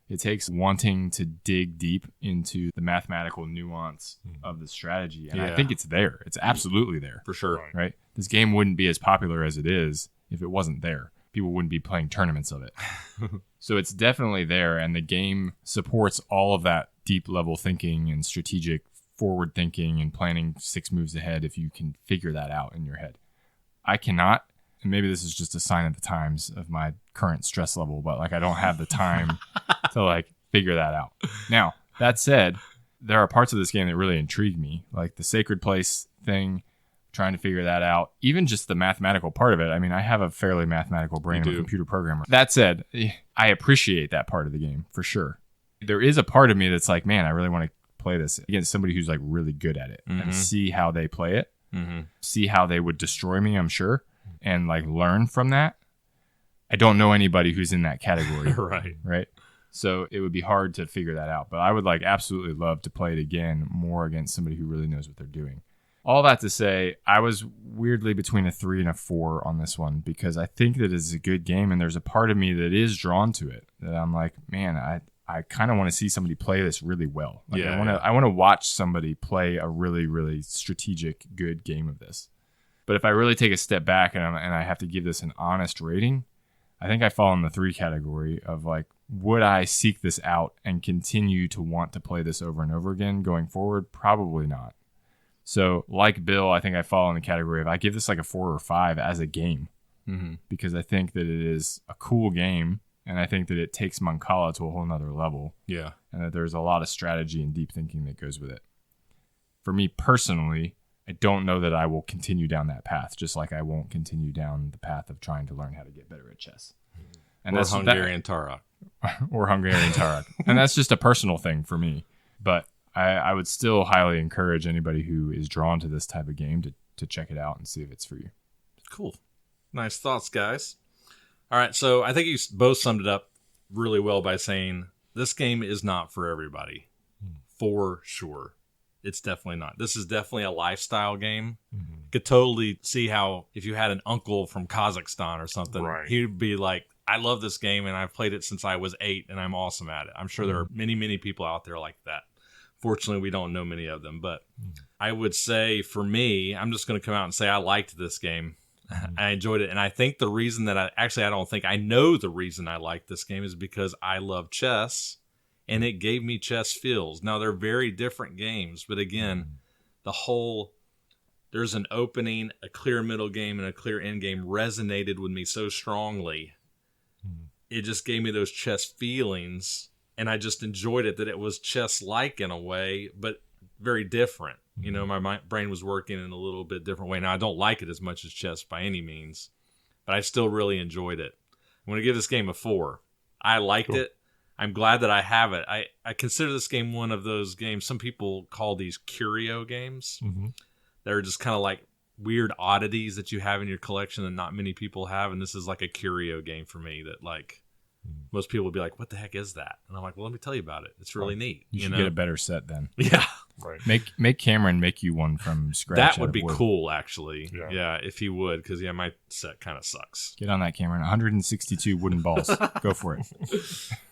It takes wanting to dig deep into the mathematical nuance of the strategy. And I think it's there. It's absolutely there. For sure. Right? This game wouldn't be as popular as it is if it wasn't there. People wouldn't be playing tournaments of it. So it's definitely there. And the game supports all of that deep level thinking and strategic forward thinking and planning 6 moves ahead if you can figure that out in your head. I cannot. And maybe this is just a sign of the times of my current stress level, but like I don't have the time to like figure that out. Now, that said, there are parts of this game that really intrigue me, like the Sacred Place thing, trying to figure that out. Even just the mathematical part of it. I mean, I have a fairly mathematical brain. I'm a computer programmer. That said, I appreciate that part of the game for sure. There is a part of me that's like, man, I really want to play this against somebody who's like really good at it and see how they play it, see how they would destroy me, I'm sure. And like learn from that. I don't know anybody who's in that category. Right. So it would be hard to figure that out. But I would like absolutely love to play it again more against somebody who really knows what they're doing. All that to say, I was weirdly between a 3 and a 4 on this one because I think that it's a good game and there's a part of me that is drawn to it. That I'm like, man, I kind of want to see somebody play this really well. Like I want to watch somebody play a really, really strategic, good game of this. But if I really take a step back and I have to give this an honest rating, I think I fall in the 3 category of like, would I seek this out and continue to want to play this over and over again going forward? Probably not. So like Bill, I think I fall in the category of I give this like a 4 or 5 as a game because I think that it is a cool game and I think that it takes Mancala to a whole nother level. Yeah. And that there's a lot of strategy and deep thinking that goes with it. For me personally, I don't know that I will continue down that path, just like I won't continue down the path of trying to learn how to get better at chess. And or Hungarian Tarok. or Hungarian Tarot. And that's just a personal thing for me. But I would still highly encourage anybody who is drawn to this type of game to check it out and see if it's for you. Cool. Nice thoughts, guys. All right, so I think you both summed it up really well by saying this game is not for everybody. For sure. It's definitely not. This is definitely a lifestyle game. Mm-hmm. Could totally see how if you had an uncle from Kazakhstan or something, right, he'd be like, I love this game and I've played it since I was 8 and I'm awesome at it. I'm sure there are many, many people out there like that. Fortunately, we don't know many of them. But I would say for me, I'm just going to come out and say I liked this game. I enjoyed it. And I think the reason that I know the reason I like this game is because I love chess and it gave me chess feels. Now, they're very different games. But again, there's an opening, a clear middle game, and a clear end game resonated with me so strongly. It just gave me those chess feelings. And I just enjoyed it that it was chess-like in a way, but very different. You know, my brain was working in a little bit different way. Now, I don't like it as much as chess by any means, but I still really enjoyed it. I'm going to give this game a 4. I liked it. I'm glad that I have it. I consider this game one of those games. Some people call these curio games. Mm-hmm. They're just kind of like weird oddities that you have in your collection that not many people have. And this is like a curio game for me that like most people would be like, what the heck is that? And I'm like, well, let me tell you about it. It's really neat. You should get a better set then. Yeah. Right. Make Cameron make you one from scratch. That would be cool, actually. Yeah, if he would, because my set kind of sucks. Get on that, Cameron. 162 wooden balls. Go for it.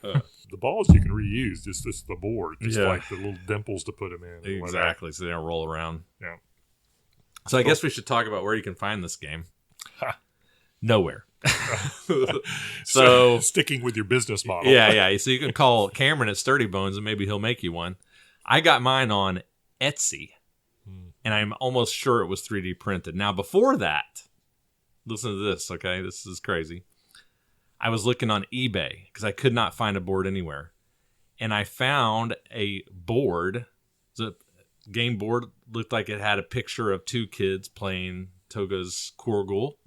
The balls you can reuse. Just the board. Just like the little dimples to put them in. Exactly, so they don't roll around. Yeah. So I guess we should talk about where you can find this game. Nowhere. So sticking with your business model. Yeah. So you can call Cameron at Sturdy Bones and maybe he'll make you one. I got mine on Etsy, and I'm almost sure it was 3D printed. Now, before that, listen to this, okay? This is crazy. I was looking on eBay because I could not find a board anywhere, and I found a board. The game board looked like it had a picture of 2 kids playing Toguz Korgool,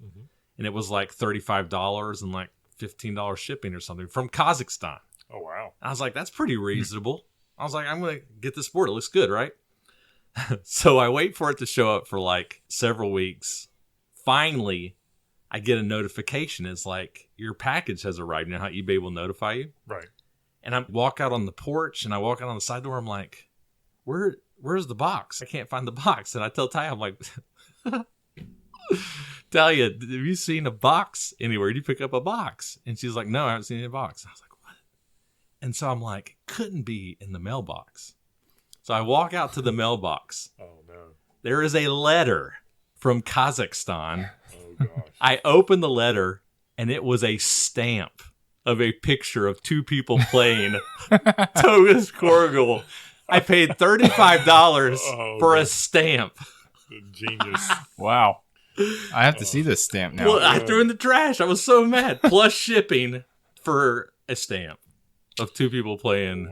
and it was like $35 and like $15 shipping or something from Kazakhstan. Oh, wow. I was like, that's pretty reasonable. I was like, I'm going to get this board. It looks good, right? So I wait for it to show up for like several weeks. Finally, I get a notification. It's like, your package has arrived. You know how eBay will notify you? Right. And I walk out on the porch and I walk out on the side door. I'm like, where's the box? I can't find the box. And I tell Ty, I'm like, Talia, have you seen a box anywhere? Did you pick up a box? And she's like, no, I haven't seen any box. I was like, and so I'm like, couldn't be in the mailbox. So I walk out to the mailbox. Oh, no. There is a letter from Kazakhstan. Oh, gosh. I opened the letter, and it was a stamp of a picture of 2 people playing Toguz Korgool. I paid $35 for a stamp. Genius. Wow. I have to see this stamp now. Well, I threw it in the trash. I was so mad. Plus shipping for a stamp of 2 people playing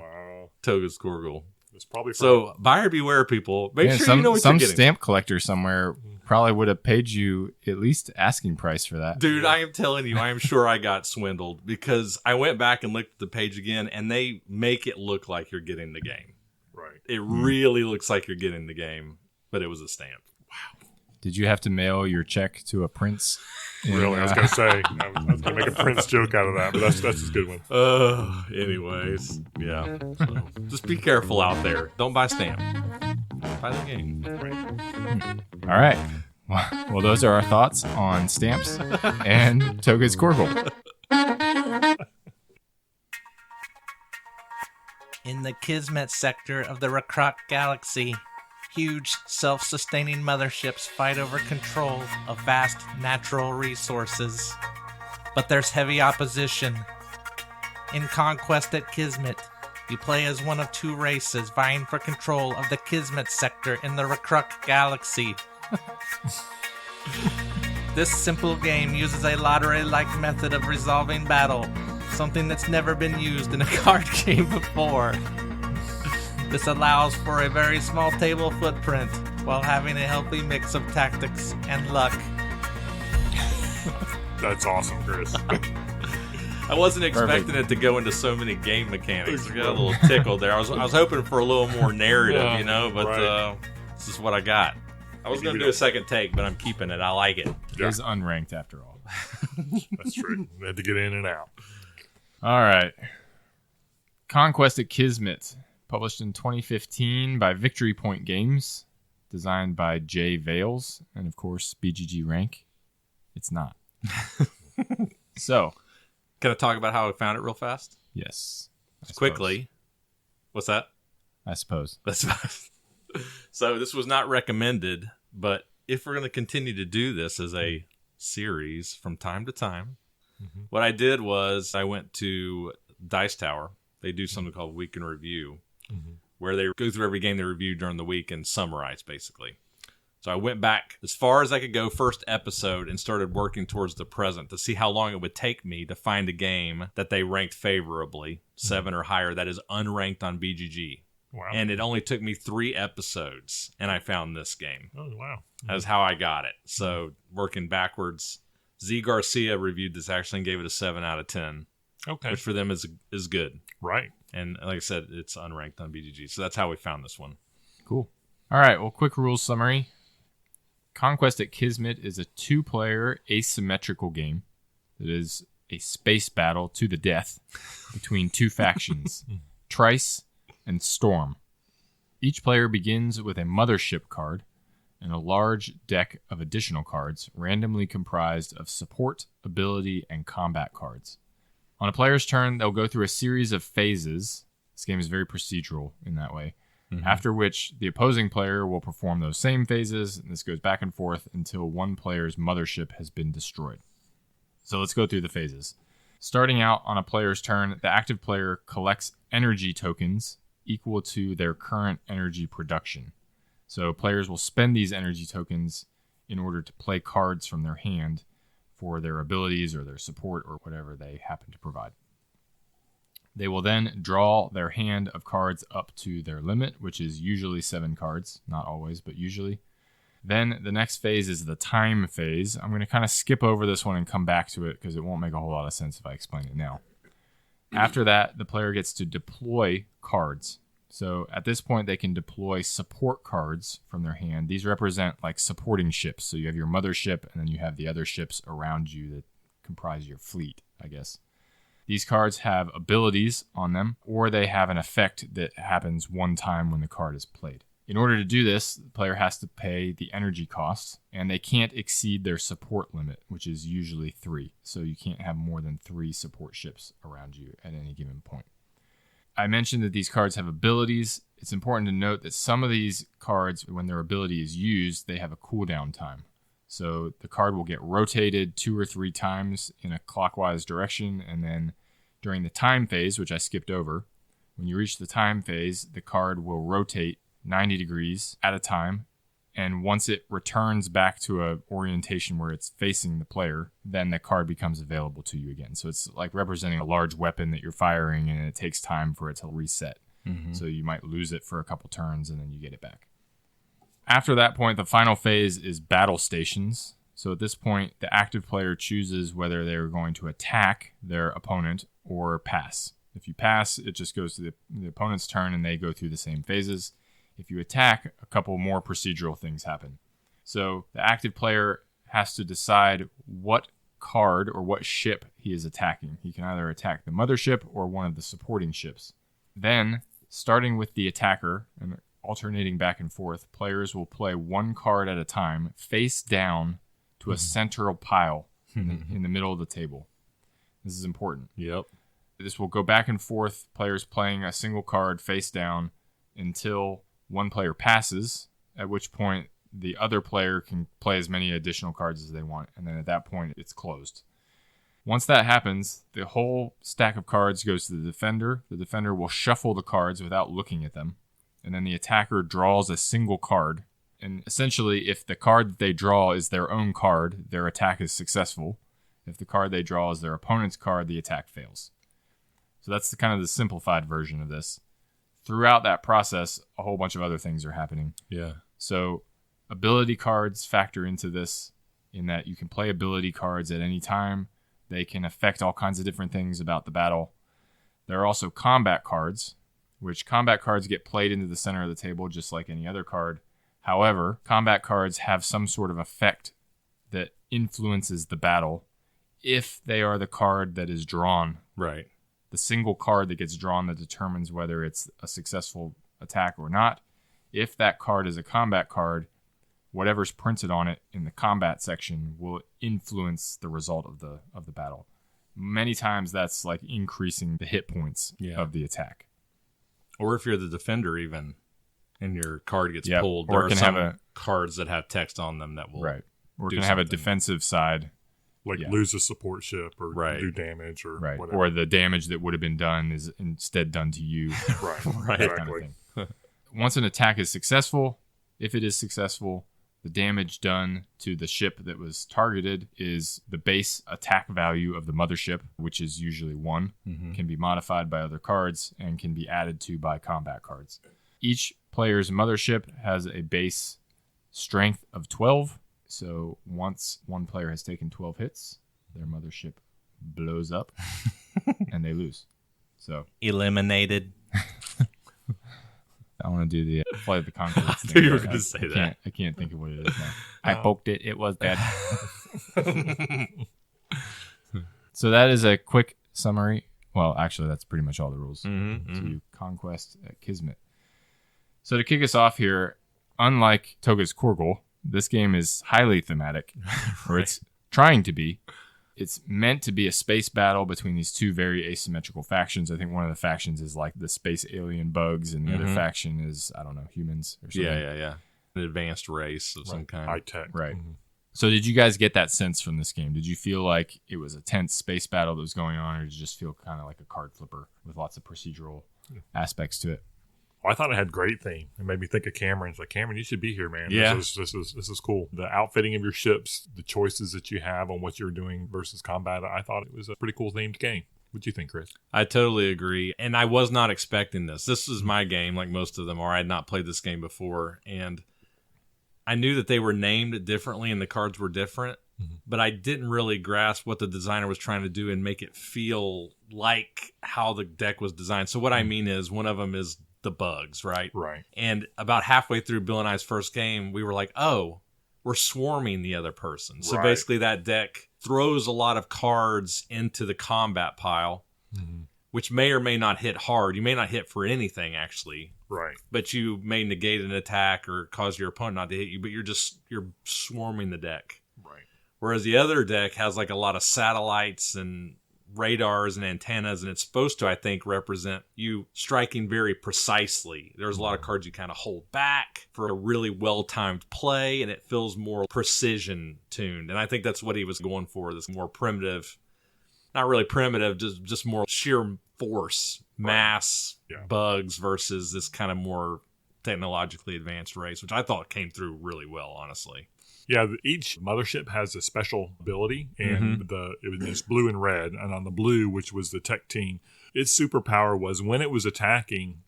Toguz Korgool. It's probably so buyer beware, people. Make sure you know what some you're getting. Stamp collector somewhere probably would have paid you at least asking price for that. Dude, I am telling you, I am sure I got swindled because I went back and looked at the page again, and they make it look like you're getting the game. Right. It really looks like you're getting the game, but it was a stamp. Wow. Did you have to mail your check to a prince? Really? I was going to say, I was going to make a Prince joke out of that, but that's a good one. Anyways, yeah. So, just be careful out there. Don't buy stamp. Buy the game. All right. Well, those are our thoughts on stamps and Toguz Korgool. In the Kismet sector of the Rakrak galaxy, huge, self-sustaining motherships fight over control of vast natural resources. But there's heavy opposition. In Conquest at Kismet, you play as one of 2 races vying for control of the Kismet sector in the Rakrak galaxy. This simple game uses a lottery-like method of resolving battle, something that's never been used in a card game before. This allows for a very small table footprint while having a healthy mix of tactics and luck. That's awesome, Chris. I wasn't expecting it to go into so many game mechanics. I got a little tickled there. I was hoping for a little more narrative, but this is what I got. I was going to do a second take, but I'm keeping it. I like it. It is unranked after all. That's true. We had to get in and out. All right. Conquest at Kismet, published in 2015 by Victory Point Games, designed by Jay Vales, and of course, BGG Rank. It's not. So, can I talk about how I found it real fast? Yes. Quickly. What's that? I suppose. So this was not recommended, but if we're going to continue to do this as a series from time to time, what I did was I went to Dice Tower. They do something called Week in Review, where they go through every game they reviewed during the week and summarize, basically. So I went back as far as I could go first episode and started working towards the present to see how long it would take me to find a game that they ranked favorably, 7 or higher, that is unranked on BGG. Wow. And it only took me 3 episodes, and I found this game. Oh, wow. That's how I got it. So working backwards, Z Garcia reviewed this actually and gave it a 7 out of 10. Okay. Which for them is good. Right. And like I said, it's unranked on BGG. So that's how we found this one. Cool. All right. Well, quick rules summary. Conquest at Kismet is a 2-player asymmetrical game that is a space battle to the death between 2 factions, Trice and Storm. Each player begins with a mothership card and a large deck of additional cards randomly comprised of support, ability, and combat cards. On a player's turn, they'll go through a series of phases. This game is very procedural in that way. After which, the opposing player will perform those same phases, and this goes back and forth until one player's mothership has been destroyed. So let's go through the phases. Starting out on a player's turn, the active player collects energy tokens equal to their current energy production. So players will spend these energy tokens in order to play cards from their hand for their abilities or their support or whatever they happen to provide. They will then draw their hand of cards up to their limit, which is usually 7 cards. Not always, but usually. Then the next phase is the time phase. I'm going to kind of skip over this one and come back to it because it won't make a whole lot of sense if I explain it now. After that, the player gets to deploy cards. So at this point, they can deploy support cards from their hand. These represent like supporting ships. So you have your mothership, and then you have the other ships around you that comprise your fleet, I guess. These cards have abilities on them, or they have an effect that happens one time when the card is played. In order to do this, the player has to pay the energy costs, and they can't exceed their support limit, which is usually 3. So you can't have more than 3 support ships around you at any given point. I mentioned that these cards have abilities. It's important to note that some of these cards, when their ability is used, they have a cooldown time. So the card will get rotated 2 or 3 times in a clockwise direction, and then during the time phase, which I skipped over, when you reach the time phase, the card will rotate 90 degrees at a time, and once it returns back to a orientation where it's facing the player, then the card becomes available to you again. So it's like representing a large weapon that you're firing, and it takes time for it to reset. So you might lose it for a couple turns, and then you get it back. After that point, the final phase is battle stations. So at this point, the active player chooses whether they're going to attack their opponent or pass. If you pass, it just goes to the opponent's turn, and they go through the same phases. If you attack, a couple more procedural things happen. So the active player has to decide what card or what ship he is attacking. He can either attack the mothership or one of the supporting ships. Then, starting with the attacker and alternating back and forth, players will play 1 card at a time face down to a central pile in the middle of the table. This is important. Yep. This will go back and forth, players playing a single card face down until one player passes, at which point the other player can play as many additional cards as they want, and then at that point it's closed. Once that happens, the whole stack of cards goes to the defender. The defender will shuffle the cards without looking at them, and then the attacker draws a single card. And essentially, if the card that they draw is their own card, their attack is successful. If the card they draw is their opponent's card, the attack fails. So that's kind of the simplified version of this. Throughout that process, a whole bunch of other things are happening. Yeah. So ability cards factor into this in that you can play ability cards at any time. They can affect all kinds of different things about the battle. There are also combat cards, which combat cards get played into the center of the table just like any other card. However, combat cards have some sort of effect that influences the battle if they are the card that is drawn. Right. The single card that gets drawn that determines whether it's a successful attack or not. If that card is a combat card, whatever's printed on it in the combat section will influence the result of the battle. Many times that's like increasing the hit points of the attack. Or if you're the defender even, and your card gets pulled, or there are some cards that have text on them that will Or it can have a defensive side. Like lose a support ship or do damage or whatever. Or the damage that would have been done is instead done to you. Right. That kind of thing. Once an attack is successful, if it is successful, the damage done to the ship that was targeted is the base attack value of the mothership, which is usually 1, can be modified by other cards, and can be added to by combat cards. Each player's mothership has a base strength of 12. So once one player has taken 12 hits, their mothership blows up and they lose. So eliminated. I want to do the Flight of the Conquest thing. I knew you were going to say that. I can't think of what it is now. I poked it. It was bad. So that is a quick summary. Well, actually, that's pretty much all the rules to Conquest at Kismet. So to kick us off here, unlike Toguz Korgool, this game is highly thematic, or it's trying to be. It's meant to be a space battle between these two very asymmetrical factions. I think one of the factions is like the space alien bugs, and the other faction is, I don't know, humans or something. Yeah. An advanced race of some kind. High tech. Right. So did you guys get that sense from this game? Did you feel like it was a tense space battle that was going on, or did you just feel kind of like a card flipper with lots of procedural aspects to it? Well, I thought it had great theme. It made me think of Cameron. It's like, Cameron, you should be here, man. Yeah. This is cool. The outfitting of your ships, the choices that you have on what you're doing versus combat. I thought it was a pretty cool themed game. What do you think, Chris? I totally agree. And I was not expecting this. This is my game, like most of them are. I had not played this game before. And I knew that they were named differently and the cards were different. But I didn't really grasp what the designer was trying to do and make it feel like how the deck was designed. So what I mean is one of them is the bugs, right? Right. And about halfway through Bill and I's first game, we were like, oh, we're swarming the other person. So basically that deck throws a lot of cards into the combat pile, which may or may not hit hard. You may not hit for anything, actually. Right. But you may negate an attack or cause your opponent not to hit you, but you're swarming the deck. Right. Whereas the other deck has like a lot of satellites and radars and antennas, and it's supposed to, I think, represent you striking very precisely. There's a lot of cards you kind of hold back for a really well-timed play, and it feels more precision-tuned. And I think that's what he was going for, this more primitive, not really primitive, just more sheer force, mass bugs versus this kind of more technologically advanced race, which I thought came through really well, honestly. Yeah, each mothership has a special ability, and it's blue and red. And on the blue, which was the tech team, its superpower was when it was attacking,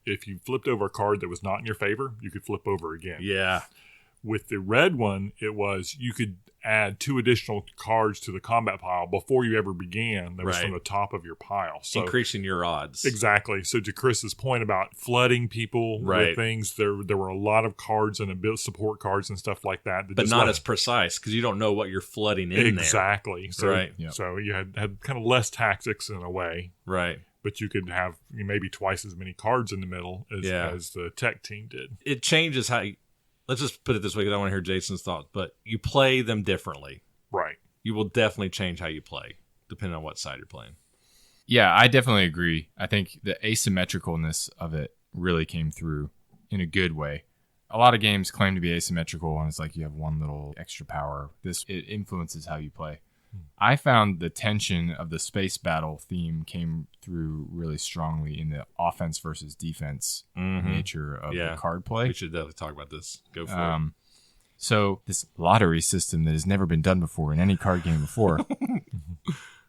if you flipped over a card that was not in your favor, you could flip over again. Yeah. With the red one, it was you could add 2 additional cards to the combat pile before you ever began. That was from the top of your pile. So increasing your odds. Exactly. So to Chris's point about flooding people with things, there were a lot of cards and a bit of support cards and stuff like that. But not as precise because you don't know what you're flooding in there. Exactly. So, so you had kind of less tactics in a way. Right. But you could have maybe twice as many cards in the middle as the tech team did. It changes how let's just put it this way because I want to hear Jason's thoughts, but you play them differently. Right. You will definitely change how you play, depending on what side you're playing. Yeah, I definitely agree. I think the asymmetricalness of it really came through in a good way. A lot of games claim to be asymmetrical, and it's like you have one little extra power. It influences how you play. I found the tension of the space battle theme came through really strongly in the offense versus defense nature of the card play. We should definitely talk about this. Go for it. So this lottery system that has never been done before in any card game before.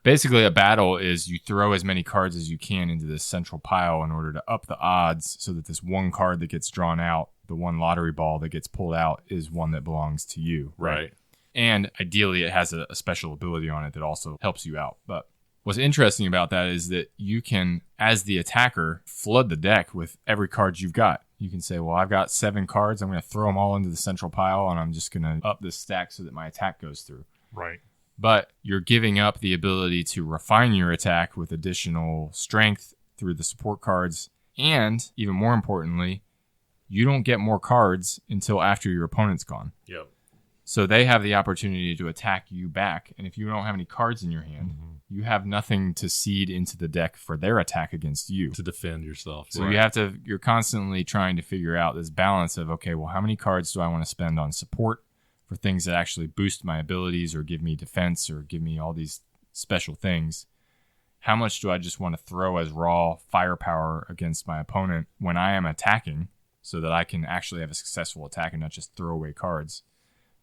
Basically, a battle is you throw as many cards as you can into this central pile in order to up the odds so that this one card that gets drawn out, the one lottery ball that gets pulled out, is one that belongs to you. Right. And ideally, it has a special ability on it that also helps you out. But what's interesting about that is that you can, as the attacker, flood the deck with every card you've got. You can say, well, I've got 7 cards. I'm going to throw them all into the central pile, and I'm just going to up this stack so that my attack goes through. Right. But you're giving up the ability to refine your attack with additional strength through the support cards. And even more importantly, you don't get more cards until after your opponent's gone. Yep. So they have the opportunity to attack you back. And if you don't have any cards in your hand, you have nothing to seed into the deck for their attack against you. To defend yourself. So you're constantly trying to figure out this balance of, okay, well, how many cards do I want to spend on support for things that actually boost my abilities or give me defense or give me all these special things? How much do I just want to throw as raw firepower against my opponent when I am attacking so that I can actually have a successful attack and not just throw away cards?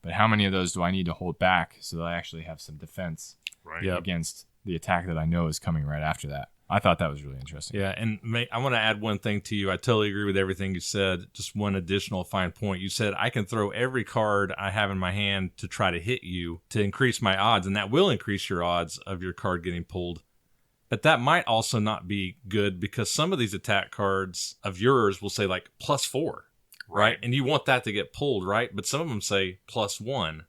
But how many of those do I need to hold back so that I actually have some defense against the attack that I know is coming right after that? I thought that was really interesting. Yeah, and I want to add one thing to you. I totally agree with everything you said. Just one additional fine point. You said I can throw every card I have in my hand to try to hit you to increase my odds, and that will increase your odds of your card getting pulled. But that might also not be good because some of these attack cards of yours will say like +4. Right. And you want that to get pulled, right? But some of them say +1.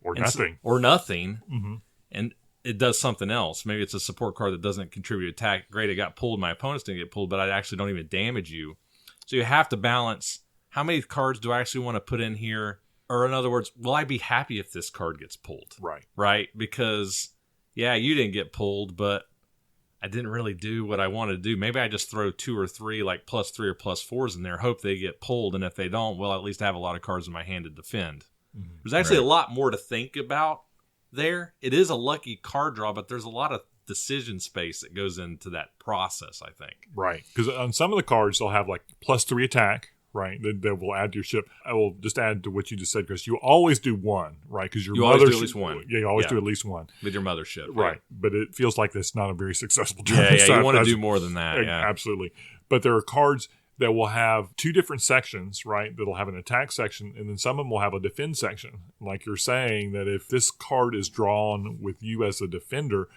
Or nothing. Or nothing. Mm-hmm. And it does something else. Maybe it's a support card that doesn't contribute attack. Great, it got pulled. My opponents didn't get pulled, but I actually don't even damage you. So you have to balance how many cards do I actually want to put in here? Or in other words, will I be happy if this card gets pulled? Right. Right? Because, yeah, you didn't get pulled, but I didn't really do what I wanted to do. Maybe I just throw 2 or 3, like +3 or +4s in there, hope they get pulled. And if they don't, well, at least I have a lot of cards in my hand to defend. Mm-hmm. There's actually a lot more to think about there. It is a lucky card draw, but there's a lot of decision space that goes into that process, I think. Right. Because on some of the cards, they'll have like +3 attack. Right, that will add to your ship. I will just add to what you just said, Chris. You always do 1, right? Because you always do at least 1. Yeah, you always do at least 1 with your mothership, right? But it feels like that's not a very successful turn. Yeah, you want to do more than that. Yeah, absolutely. But there are cards that will have 2 different sections, right? That'll have an attack section, and then some of them will have a defend section. Like you're saying, that if this card is drawn with you as a defender,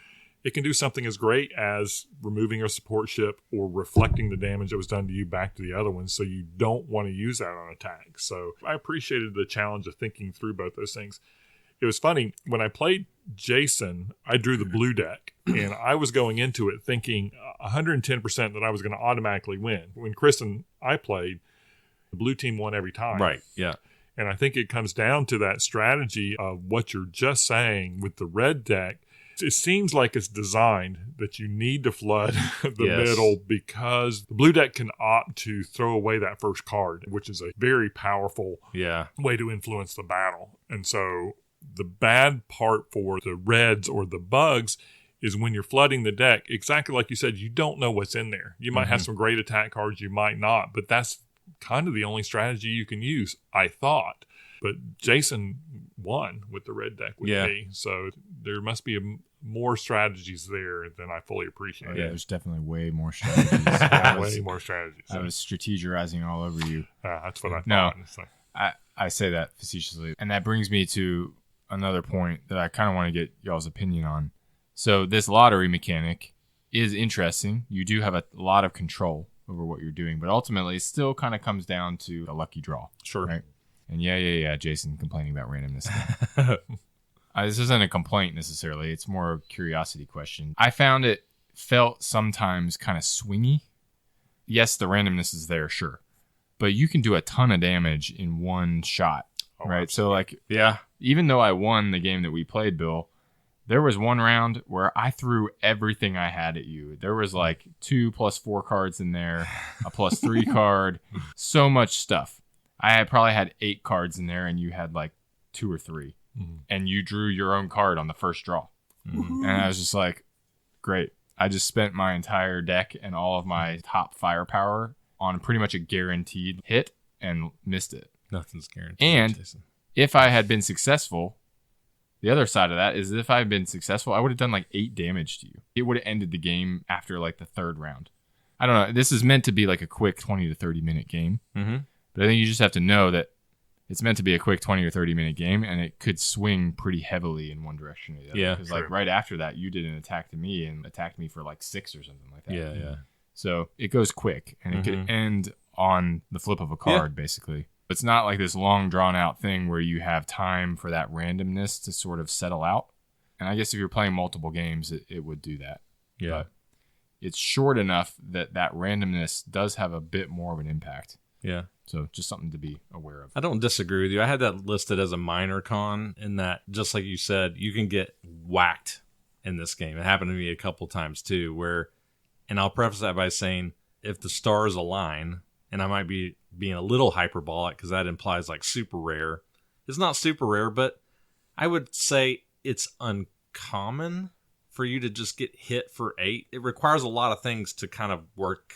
it can do something as great as removing a support ship or reflecting the damage that was done to you back to the other one, so you don't want to use that on attack. So I appreciated the challenge of thinking through both those things. It was funny, when I played Jason, I drew the blue deck, and I was going into it thinking 110% that I was going to automatically win. When Chris and I played, the blue team won every time. Right, yeah. And I think it comes down to that strategy of what you're just saying with the red deck. It seems like it's designed that you need to flood the middle because the blue deck can opt to throw away that first card, which is a very powerful way to influence the battle. And so the bad part for the reds or the bugs is when you're flooding the deck, exactly like you said, you don't know what's in there. You might have some great attack cards, you might not, but that's kind of the only strategy you can use, I thought. But Jason won with the red deck with me, so there must be more strategies there than I fully appreciate. Yeah, there's definitely way more strategies. Way more strategies. I was strategizing all over you. That's what I thought. No, I say that facetiously. And that brings me to another point that I kind of want to get y'all's opinion on. So this lottery mechanic is interesting. You do have a lot of control over what you're doing, but ultimately it still kind of comes down to a lucky draw. Sure. Right? And Jason complaining about randomness. This isn't a complaint necessarily. It's more a curiosity question. I found it felt sometimes kind of swingy. Yes, the randomness is there, sure. But you can do a ton of damage in one shot, right? Absolutely. So, even though I won the game that we played, Bill, there was one round where I threw everything I had at you. There was like 2 +4 cards in there, a +3 card, so much stuff. I probably had 8 cards in there, and you had like 2 or 3. Mm-hmm. And you drew your own card on the first draw. Mm-hmm. And I was just like, great. I just spent my entire deck and all of my top firepower on pretty much a guaranteed hit and missed it. Nothing's guaranteed. And if I had been successful, the other side of that is if I had been successful, I would have done like 8 damage to you. It would have ended the game after like the 3rd round. I don't know. This is meant to be like a quick 20 to 30 minute game. Mm-hmm. But I think you just have to know that it's meant to be a quick 20 or 30 minute game, and it could swing pretty heavily in one direction or the other. Yeah, because like right after that, you did an attack to me and attacked me for like 6 or something like that. Yeah. So it goes quick, and it could end on the flip of a card, basically. It's not like this long drawn out thing where you have time for that randomness to sort of settle out. And I guess if you're playing multiple games, it would do that. Yeah. But it's short enough that randomness does have a bit more of an impact. Yeah. So just something to be aware of. I don't disagree with you. I had that listed as a minor con in that, just like you said, you can get whacked in this game. It happened to me a couple times too, where, and I'll preface that by saying, if the stars align, and I might be being a little hyperbolic because that implies like super rare. It's not super rare, but I would say it's uncommon for you to just get hit for 8. It requires a lot of things to kind of work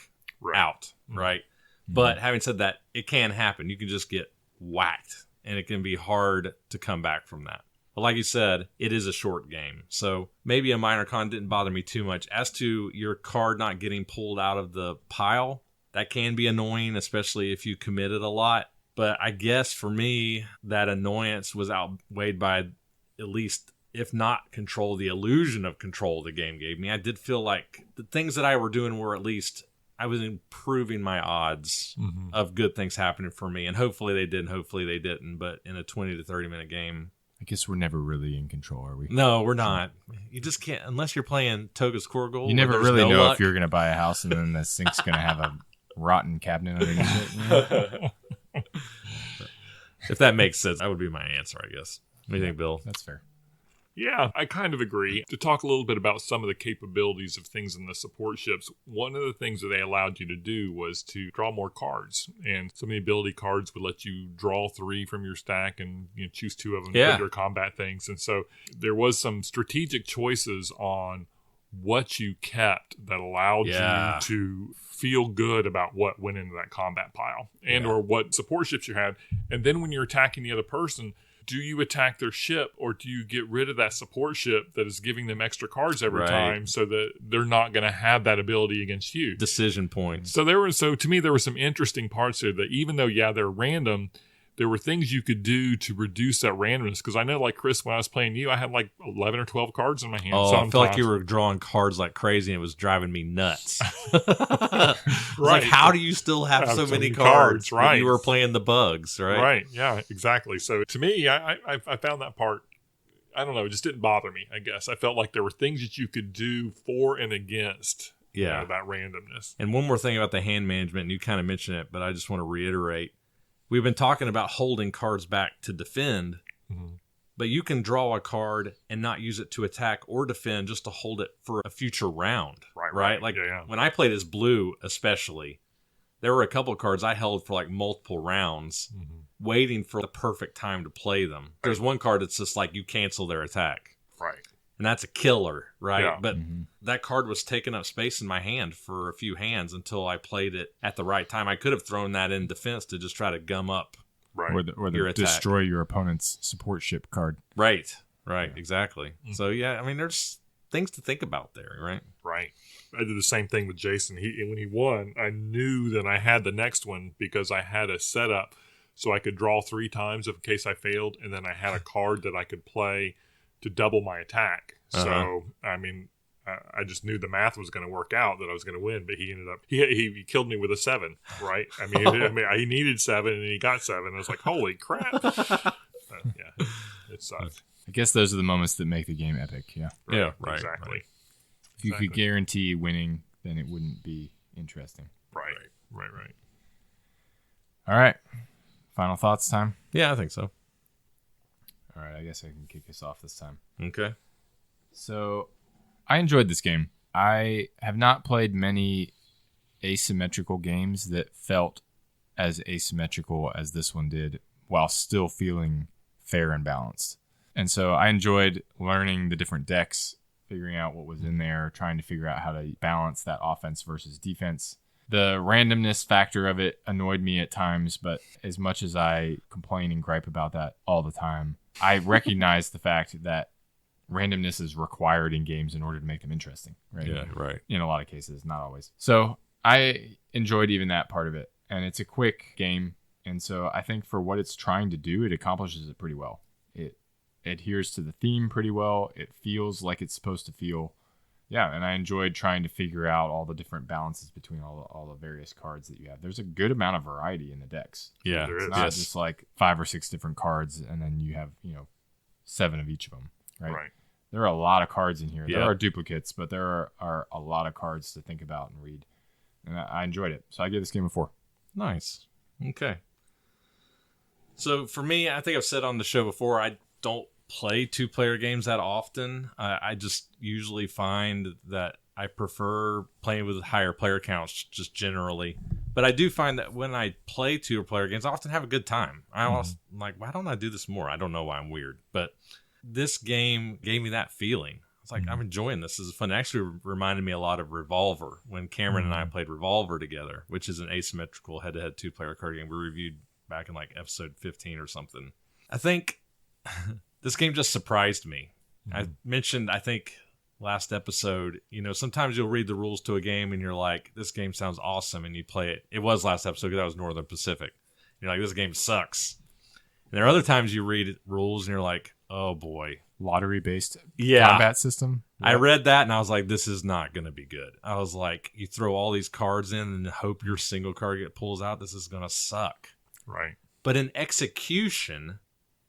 out, right? But having said that, it can happen. You can just get whacked, and it can be hard to come back from that. But like you said, it is a short game. So maybe a minor con didn't bother me too much. As to your card not getting pulled out of the pile, that can be annoying, especially if you committed a lot. But I guess for me, that annoyance was outweighed by at least, if not control, the illusion of control the game gave me. I did feel like the things that I were doing were at least, I was improving my odds of good things happening for me. And hopefully they did, and hopefully they didn't. But in a 20 to 30 minute game, I guess we're never really in control, are we? no, we're not. You just can't, unless you're playing Toguz Korgool. You never where really there's no know luck. if you're going to buy a house and then the sink's going to have a rotten cabinet underneath it. You know? If that makes sense, that would be my answer, I guess. What do you think, Bill? That's fair. Yeah, I kind of agree. To talk a little bit about some of the capabilities of things in the support ships, one of the things that they allowed you to do was to draw more cards. And some of the ability cards would let you draw 3 from your stack and choose 2 of them for your combat things. And so there was some strategic choices on what you kept that allowed you to feel good about what went into that combat pile and or what support ships you had. And then when you're attacking the other person, do you attack their ship or do you get rid of that support ship that is giving them extra cards every time so that they're not going to have that ability against you? Decision points. So to me, there were some interesting parts there that even though, they're random, there were things you could do to reduce that randomness. Because I know, like Chris, when I was playing you, I had like 11 or 12 cards in my hand. Oh, I feel like you were drawing cards like crazy, and it was driving me nuts. Like, how do you still have so many cards? Right. You were playing the bugs, right? Right. Yeah, exactly. So to me, I found that part, I don't know, it just didn't bother me, I guess. I felt like there were things that you could do for and against that randomness. And one more thing about the hand management, and you kind of mentioned it, but I just want to reiterate. We've been talking about holding cards back to defend, but you can draw a card and not use it to attack or defend, just to hold it for a future round. Right? Like when I played as blue, especially, there were a couple of cards I held for like multiple rounds, waiting for the perfect time to play them. There's one card that's just like you cancel their attack. Right. And that's a killer, right? Yeah. But that card was taking up space in my hand for a few hands until I played it at the right time. I could have thrown that in defense to just try to gum up or your attack. Destroy your opponent's support ship card. Right, exactly. So, I mean, there's things to think about there, right? Right. I did the same thing with Jason. When he won, I knew that I had the next one because I had a setup so I could draw 3 times in case I failed, and then I had a card that I could play to double my attack. So, I mean, I just knew the math was going to work out, that I was going to win, but he ended up, he killed me with a 7, right? I mean, he needed 7 and he got 7. I was like, holy crap. It sucked. I guess those are the moments that make the game epic. Yeah. Right. Exactly. Right. If you could guarantee winning, then it wouldn't be interesting. Right. All right. Final thoughts time? Yeah, I think so. All right, I guess I can kick us off this time. Okay. So, I enjoyed this game. I have not played many asymmetrical games that felt as asymmetrical as this one did, while still feeling fair and balanced. And so I enjoyed learning the different decks, figuring out what was in there, trying to figure out how to balance that offense versus defense. The randomness factor of it annoyed me at times, but as much as I complain and gripe about that all the time, I recognize the fact that randomness is required in games in order to make them interesting, right? Yeah, right. In a lot of cases, not always. So I enjoyed even that part of it. And it's a quick game. And so I think for what it's trying to do, it accomplishes it pretty well. It adheres to the theme pretty well. It feels like it's supposed to feel. Yeah, and I enjoyed trying to figure out all the different balances between all the various cards that you have. There's a good amount of variety in the decks. Yeah, There is. It's not just like 5 or 6 different cards, and then you have 7 of each of them, right? Right. There are a lot of cards in here. Yeah. There are duplicates, but there are a lot of cards to think about and read. And I enjoyed it. So I give this game a 4. Nice. Okay. So for me, I think I've said on the show before, I don't play 2-player games that often. I just usually find that I prefer playing with higher player counts just generally. But I do find that when I play 2-player games, I often have a good time. I'm like, why don't I do this more? I don't know why I'm weird. But this game gave me that feeling. It's like, I'm enjoying this. This is fun. It actually reminded me a lot of Revolver when Cameron and I played Revolver together, which is an asymmetrical head-to-head 2-player card game we reviewed back in like episode 15 or something. I think this game just surprised me. I mentioned, I think, last episode, sometimes you'll read the rules to a game and you're like, this game sounds awesome, and you play it. It was last episode because that was Northern Pacific. You're like, this game sucks. And there are other times you read rules and you're like, oh boy. Lottery-based Yeah. combat system. I read that and I was like, this is not going to be good. I was like, you throw all these cards in and hope your single card pulls out. This is going to suck. Right. But in execution,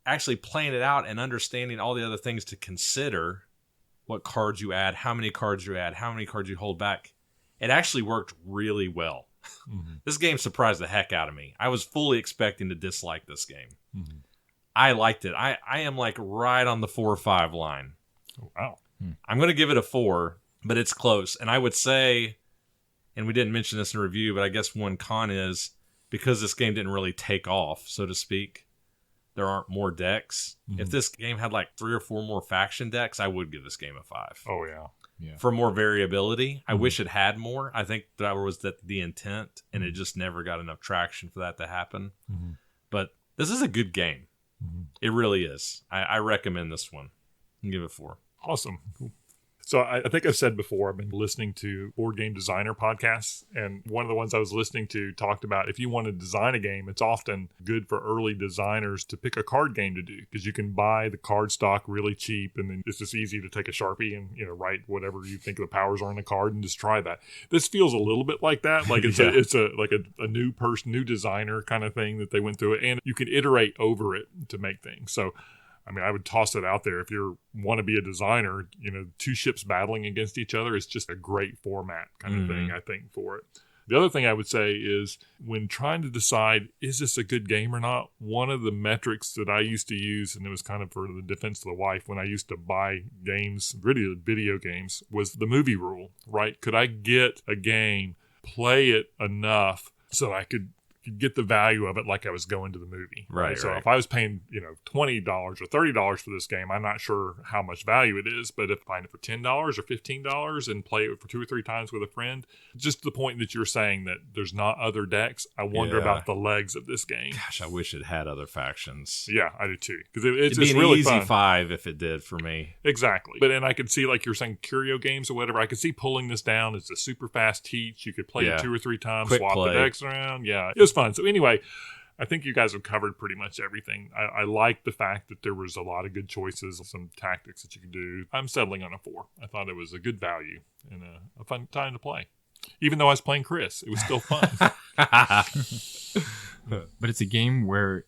actually playing it out and understanding all the other things to consider, what cards you add, how many cards you add, how many cards you hold back, it actually worked really well. This game surprised the heck out of me. I was fully expecting to dislike this game. I liked it. I am like right on the 4 or 5 line. Oh, wow. I'm going to give it a 4, but it's close. And I would say, and we didn't mention this in review, but I guess one con is because this game didn't really take off, so to speak, there aren't more decks. If this game had like 3 or 4 more faction decks, I would give this game a 5. Oh, yeah. For more variability. I wish it had more. I think that was the intent, and it just never got enough traction for that to happen. But this is a good game. It really is. I recommend this one. I'll give it 4. Awesome. So I think I've said before, I've been listening to board game designer podcasts, and one of the ones I was listening to talked about if you want to design a game, it's often good for early designers to pick a card game to do because you can buy the card stock really cheap, and then it's just easy to take a Sharpie and write whatever you think the powers are on the card and just try that. This feels a little bit like that, like it's a new designer kind of thing that they went through it, and you can iterate over it to make things. So I mean, I would toss it out there. If you want to be a designer, 2 ships battling against each other is just a great format kind of thing, I think, for it. The other thing I would say is when trying to decide, is this a good game or not, one of the metrics that I used to use, and it was kind of for the defense of the wife, when I used to buy games, video games, was the movie rule, right? Could I get a game, play it enough so I could get the value of it like I was going to the movie. Right. So right. if I was paying, $20 or $30 for this game, I'm not sure how much value it is, but if I find it for $10 or $15 and play it for 2 or 3 times with a friend, just to the point that you're saying that there's not other decks, I wonder about the legs of this game. Gosh, I wish it had other factions. Yeah, I do too. Because it's It'd be an really easy fun. 5 if it did for me. Exactly. But and I could see, like you're saying, curio games or whatever, I could see pulling this down. It's a super fast teach. You could play it 2 or 3 times, Quick swap play. the decks around. Yeah, it was fun. So anyway, I think you guys have covered pretty much everything. I like the fact that there was a lot of good choices, some tactics that you could do. I'm settling on a 4. I thought it was a good value and a fun time to play. Even though I was playing Chris, it was still fun. But it's a game where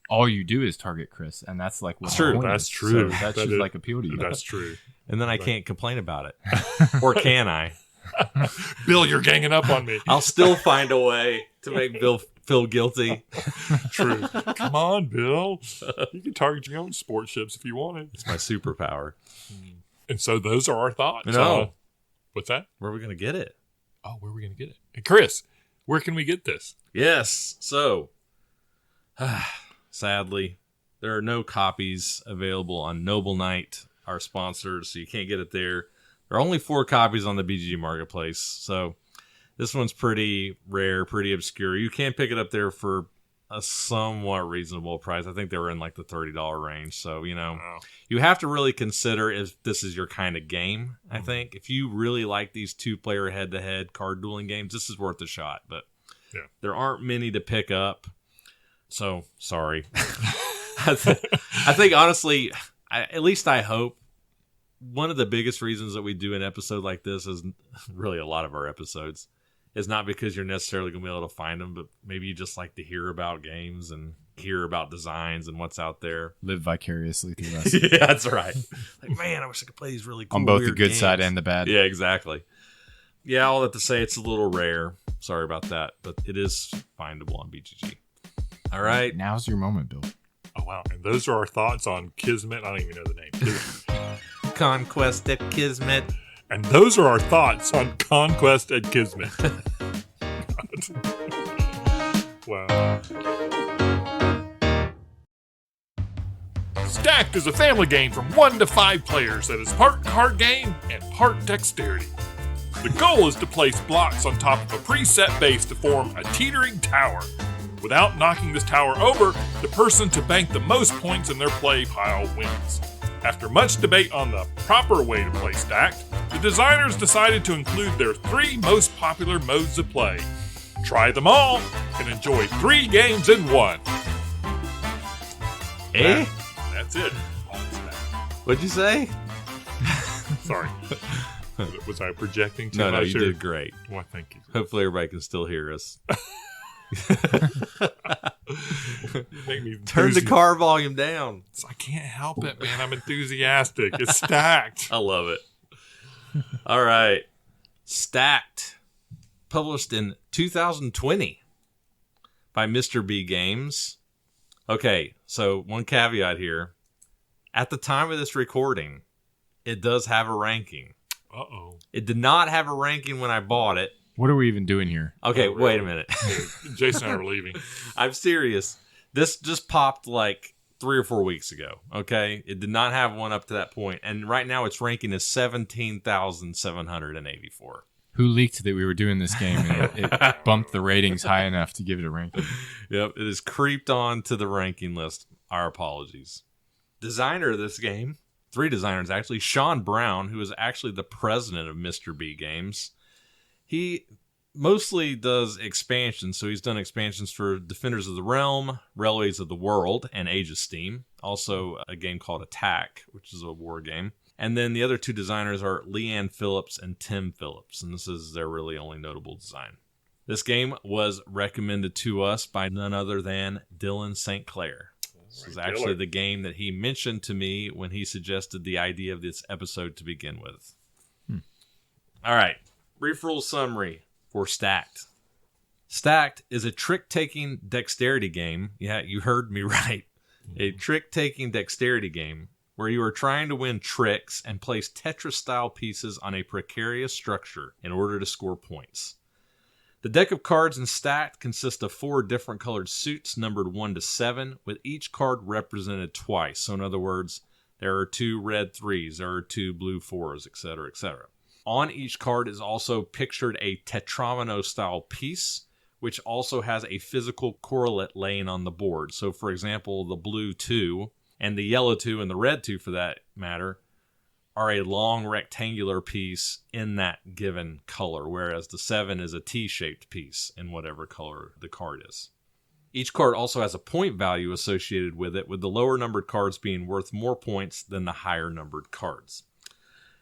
all you do is target Chris, and that's like what's True. the point. That's true. So that should like appeal to you. That's true. And then I can't complain about it. Or can I? Bill, you're ganging up on me. I'll still find a way to make Bill feel guilty. True. Come on, Bill. You can target your own sport ships if you wanted. It's my superpower. And so those are our thoughts. No. What's that? Where are we going to get it? Oh, where are we going to get it? Hey, Chris, where can we get this? Yes. So, sadly, there are no copies available on Noble Knight, our sponsors, so you can't get it there. There are only 4 copies on the BGG Marketplace, so this one's pretty rare, pretty obscure. You can pick it up there for a somewhat reasonable price. I think they were in like the $30 range, so, you have to really consider if this is your kind of game, I think. If you really like these 2-player head-to-head card dueling games, this is worth a shot, but there aren't many to pick up. So, sorry. I think, honestly, at least I hope, one of the biggest reasons that we do an episode like this is really a lot of our episodes is not because you're necessarily going to be able to find them, but maybe you just like to hear about games and hear about designs and what's out there. Live vicariously through us. Yeah, that's right. Like, man, I wish I could play these really cool On both weird the good games. side and the bad. Yeah, exactly. Yeah, all that to say, it's a little rare. Sorry about that, but it is findable on BGG. All right. Now's your moment, Bill. Oh, wow. And those are our thoughts on Kismet. I don't even know the name. Conquest at Kismet. And those are our thoughts on Conquest at Kismet. Wow. Stacked is a family game from 1 to 5 players that is part card game and part dexterity. The goal is to place blocks on top of a preset base to form a teetering tower. Without knocking this tower over, the person to bank the most points in their play pile wins. After much debate on the proper way to play Stacked, the designers decided to include their 3 most popular modes of play. Try them all and enjoy 3 games in 1. Eh? That's it. What'd you say? Sorry. Was I projecting too No, much? you did great. Well, thank you. Hopefully everybody can still hear us. You make me Turn the car volume down. I can't help it, man. I'm enthusiastic. It's Stacked. I love it. All right. Stacked. Published in 2020 by Mr. B Games. Okay, so one caveat here. At the time of this recording, it does have a ranking. Uh-oh. It did not have a ranking when I bought it. What are we even doing here? Okay, Oh, really? wait a minute. Jason and I are leaving. I'm serious. This just popped like 3 or 4 weeks ago, okay? It did not have one up to that point. And right now it's ranking as 17,784. Who leaked that we were doing this game and it bumped the ratings high enough to give it a ranking? Yep, it has creeped on to the ranking list. Our apologies. Designer of this game, 3 designers actually. Sean Brown, who is actually the president of Mr. B Games. He mostly does expansions, so he's done expansions for Defenders of the Realm, Railways of the World, and Age of Steam. Also a game called Attack, which is a war game. And then the other 2 designers are Leanne Phillips and Tim Phillips, and this is their really only notable design. This game was recommended to us by none other than Dylan St. Clair. This is actually the game that he mentioned to me when he suggested the idea of this episode to begin with. All right. Brief rule summary for Stacked. Stacked is a trick-taking dexterity game. Yeah, you heard me right. A trick-taking dexterity game where you are trying to win tricks and place Tetris-style pieces on a precarious structure in order to score points. The deck of cards in Stacked consists of 4 different colored suits numbered 1 to 7, with each card represented twice. So in other words, there are 2 red 3s, there are 2 blue 4s, etc., etc. On each card is also pictured a Tetramino-style piece, which also has a physical correlate laying on the board. So, for example, the blue 2 and the yellow 2 and the red 2, for that matter, are a long rectangular piece in that given color, whereas the 7 is a T-shaped piece in whatever color the card is. Each card also has a point value associated with it, with the lower numbered cards being worth more points than the higher numbered cards.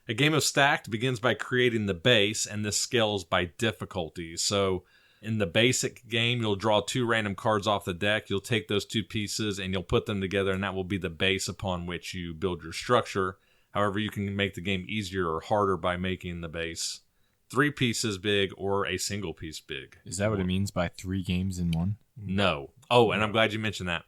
A game of Stacked begins by creating the base, and this scales by difficulty. So in the basic game, you'll draw 2 random cards off the deck. You'll take those 2 pieces and you'll put them together, and that will be the base upon which you build your structure. However, you can make the game easier or harder by making the base 3 pieces big or a single piece big. Is that what it means by 3 games in 1? No. Oh, and I'm glad you mentioned that.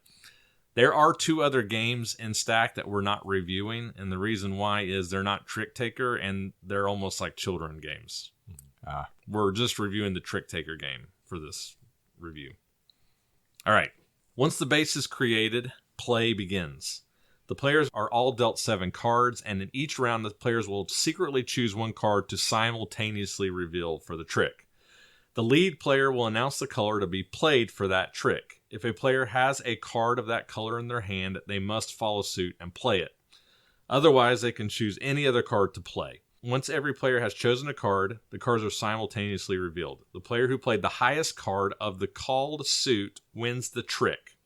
There are 2 other games in Stack that we're not reviewing, and the reason why is they're not Trick Taker, and they're almost like children games. We're just reviewing the Trick Taker game for this review. All right. Once the base is created, play begins. The players are all dealt 7 cards, and in each round, the players will secretly choose 1 card to simultaneously reveal for the trick. The lead player will announce the color to be played for that trick. If a player has a card of that color in their hand, they must follow suit and play it. Otherwise, they can choose any other card to play. Once every player has chosen a card, the cards are simultaneously revealed. The player who played the highest card of the called suit wins the trick.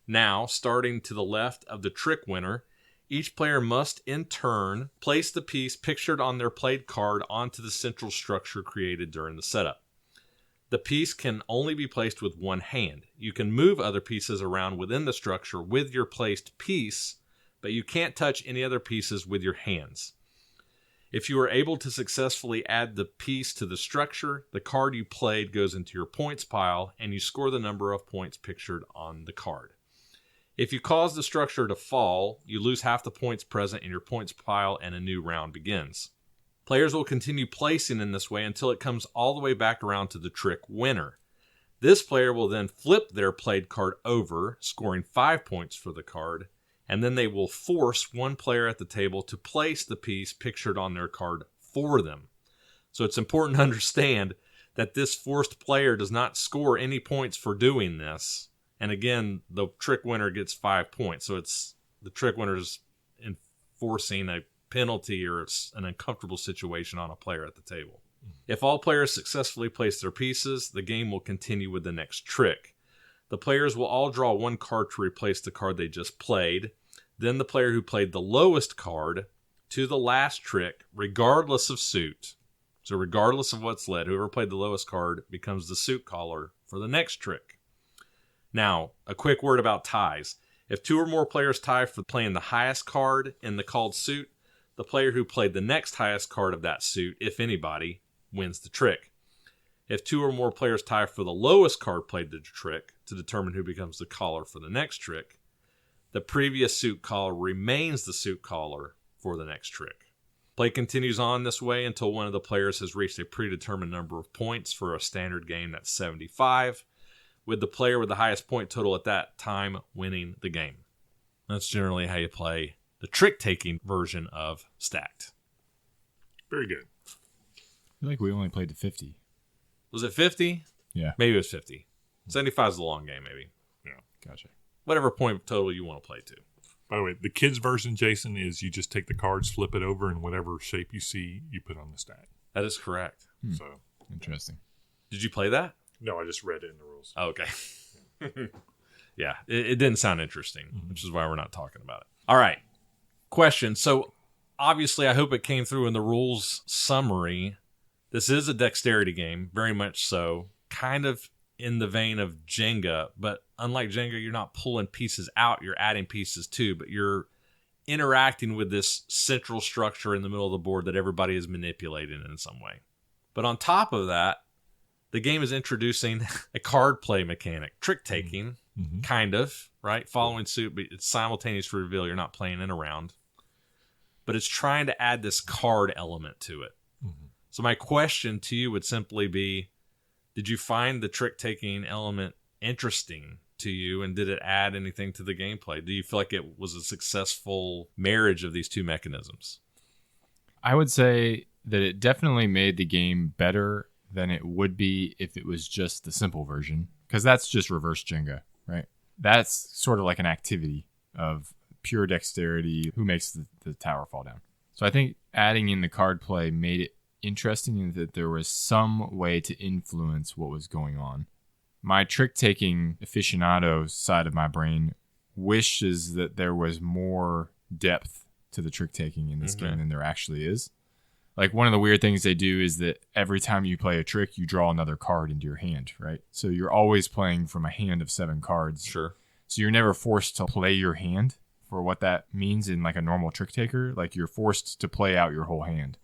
Now, starting to the left of the trick winner, each player must, in turn, place the piece pictured on their played card onto the central structure created during the setup. The piece can only be placed with one hand. You can move other pieces around within the structure with your placed piece, but you can't touch any other pieces with your hands. If you are able to successfully add the piece to the structure, the card you played goes into your points pile, and you score the number of points pictured on the card. If you cause the structure to fall, you lose half the points present in your points pile, and a new round begins. Players will continue placing in this way until it comes all the way back around to the trick winner. This player will then flip their played card over, scoring 5 points for the card, and then they will force one player at the table to place the piece pictured on their card for them. So it's important to understand that this forced player does not score any points for doing this. And again, the trick winner gets 5 points. So it's the trick winner's enforcing a penalty or it's an uncomfortable situation on a player at the table. If all players successfully place their pieces, the game will continue with the next trick. The players will all draw one card to replace the card they just played. Then the player who played the lowest card to the last trick, regardless of suit, so regardless of what's led, whoever played the lowest card becomes the suit caller for the next trick. Now, a quick word about ties. If 2 or more players tie for playing the highest card in the called suit, the player who played the next highest card of that suit, if anybody, wins the trick. If 2 or more players tie for the lowest card played the trick to determine who becomes the caller for the next trick, the previous suit caller remains the suit caller for the next trick. Play continues on this way until one of the players has reached a predetermined number of points for a standard game that's 75, with the player with the highest point total at that time winning the game. That's generally how you play the trick-taking version of Stacked. Very good. I feel like we only played to 50. Was it 50? Yeah. Maybe it was 50. 75 is a long game, maybe. Yeah. Gotcha. Whatever point total you want to play to. By the way, the kids' version, Jason, is you just take the cards, flip it over, and whatever shape you see, you put on the stack. That is correct. So, Interesting. Did you play that? no, I just read it in the rules. Oh, okay. Yeah, it didn't sound interesting, which is why we're not talking about it. All right. Question. So, obviously, I hope it came through in the rules summary. This is a dexterity game, very much so. Kind of in the vein of Jenga, but unlike Jenga, you're not pulling pieces out, you're adding pieces too, but you're interacting with this central structure in the middle of the board that everybody is manipulating in some way. But on top of that, the game is introducing a card play mechanic, trick-taking, kind of, right? Following suit, but it's simultaneous to reveal you're not playing in a round. But it's trying to add this card element to it. So my question to you would simply be, did you find the trick-taking element interesting to you, and did it add anything to the gameplay? Do you feel like it was a successful marriage of these two mechanisms? I would say that it definitely made the game better than it would be if it was just the simple version, because that's just reverse Jenga, right? That's sort of like an activity of pure dexterity, who makes the tower fall down. So I think adding in the card play made it interesting in that there was some way to influence what was going on. My trick-taking aficionado side of my brain wishes that there was more depth to the trick-taking in this game than there actually is. Like, one of the weird things they do is that every time you play a trick, you draw another card into your hand, right? So you're always playing from a hand of 7 cards. Sure. So you're never forced to play your hand for what that means in like a normal trick-taker. Like, you're forced to play out your whole hand.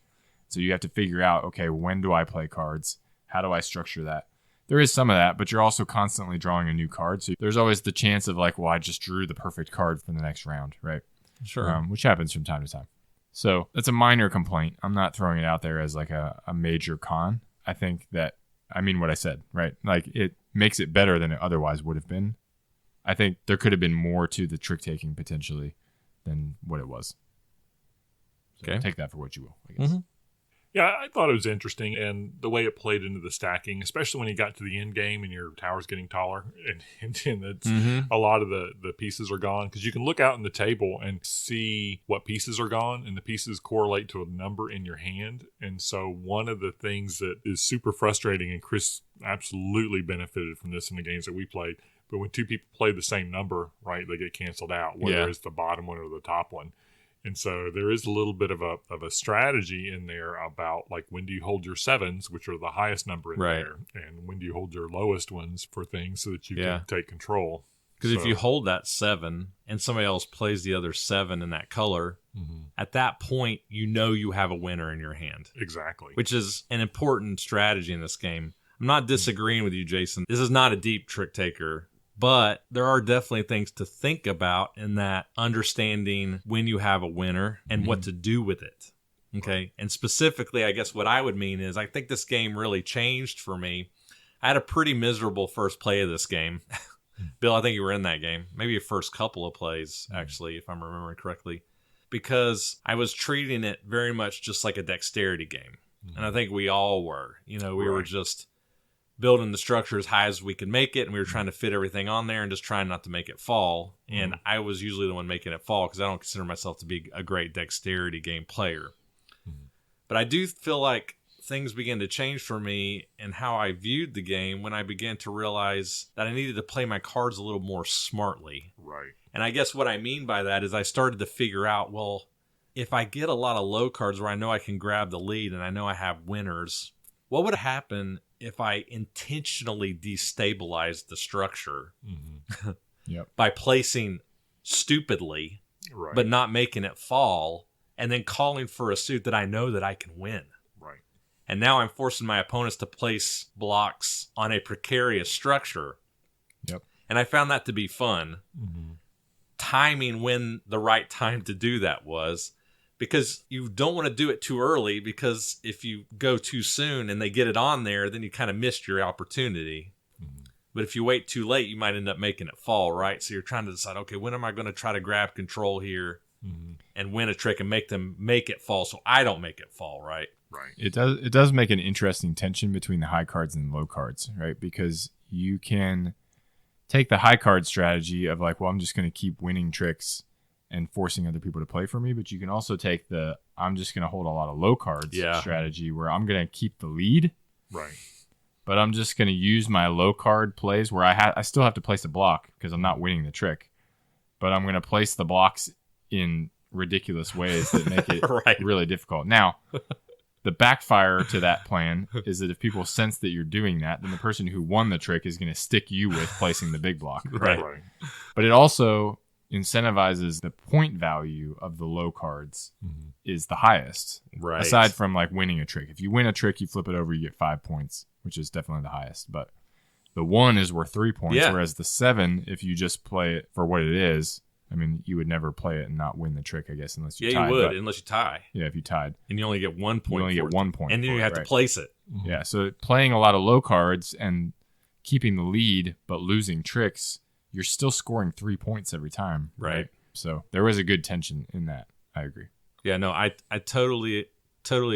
So you have to figure out, okay, when do I play cards? How do I structure that? There is some of that, but you're also constantly drawing a new card. So there's always the chance of like, well, I just drew the perfect card for the next round, right? Sure. Which happens from time to time. So that's a minor complaint. I'm not throwing it out there as like a major con. I think that, I mean what I said, right? Like, it makes it better than it otherwise would have been. I think there could have been more to the trick-taking potentially than what it was. So Okay. take that for what you will, I guess. Yeah, I thought it was interesting, and the way it played into the stacking, especially when you got to the end game and your tower's getting taller, and it's, a lot of the pieces are gone, because you can look out on the table and see what pieces are gone, and the pieces correlate to a number in your hand. And so one of the things that is super frustrating, and Chris absolutely benefited from this in the games that we played, But when two people play the same number, right, they get canceled out, whether it's the bottom one or the top one. And so there is a little bit of a strategy in there about like when do you hold your sevens, which are the highest number in there, and when do you hold your lowest ones for things so that you can take control. Because if you hold that 7 and somebody else plays the other 7 in that color, at that point, you know you have a winner in your hand. Exactly. Which is an important strategy in this game. I'm not disagreeing with you, Jason. This is not a deep trick taker, but there are definitely things to think about in that understanding when you have a winner and what to do with it. Okay. And specifically, I guess what I would mean is I think this game really changed for me. I had a pretty miserable first play of this game. Bill, I think you were in that game. Maybe your first couple of plays, actually, if I'm remembering correctly. Because I was treating it very much just like a dexterity game. And I think we all were. You know, we were just building the structure as high as we could make it, and we were trying to fit everything on there and just trying not to make it fall. And I was usually the one making it fall because I don't consider myself to be a great dexterity game player. But I do feel like things began to change for me and how I viewed the game when I began to realize that I needed to play my cards a little more smartly. Right. And I guess what I mean by that is I started to figure out, well, if I get a lot of low cards where I know I can grab the lead and I know I have winners, what would happen if I intentionally destabilized the structure by placing stupidly, but not making it fall, and then calling for a suit that I know that I can win? Right. And now I'm forcing my opponents to place blocks on a precarious structure. Yep. And I found that to be fun. Timing when the right time to do that was, because you don't want to do it too early, because if you go too soon and they get it on there, then you kind of missed your opportunity. But if you wait too late, you might end up making it fall, right? So you're trying to decide, okay, when am I going to try to grab control here and win a trick and make them make it fall so I don't make it fall, right? Right. It does make an interesting tension between the high cards and the low cards, right? Because you can take the high card strategy of like, well, I'm just going to keep winning tricks and forcing other people to play for me. But you can also take the I'm just going to hold a lot of low cards strategy where I'm going to keep the lead. Right. But I'm just going to use my low card plays where I still have to place a block because I'm not winning the trick. But I'm going to place the blocks in ridiculous ways that make it really difficult. Now, the backfire to that plan is that if people sense that you're doing that, then the person who won the trick is going to stick you with placing the big block. Right. But it also incentivizes the point value of the low cards is the highest. Right. Aside from like winning a trick. If you win a trick, you flip it over, you get 5 points, which is definitely the highest. But the 1 is worth 3 points, whereas the 7, if you just play it for what it is, I mean, you would never play it and not win the trick, I guess, unless you tied. Yeah, you would, unless you tie. Yeah, if you tied. And you only get 1 point. You only get 1 point. And then you have to place it. Yeah, so playing a lot of low cards and keeping the lead but losing tricks, you're still scoring 3 points every time. Right. So there was a good tension in that. I agree. Yeah, no, I totally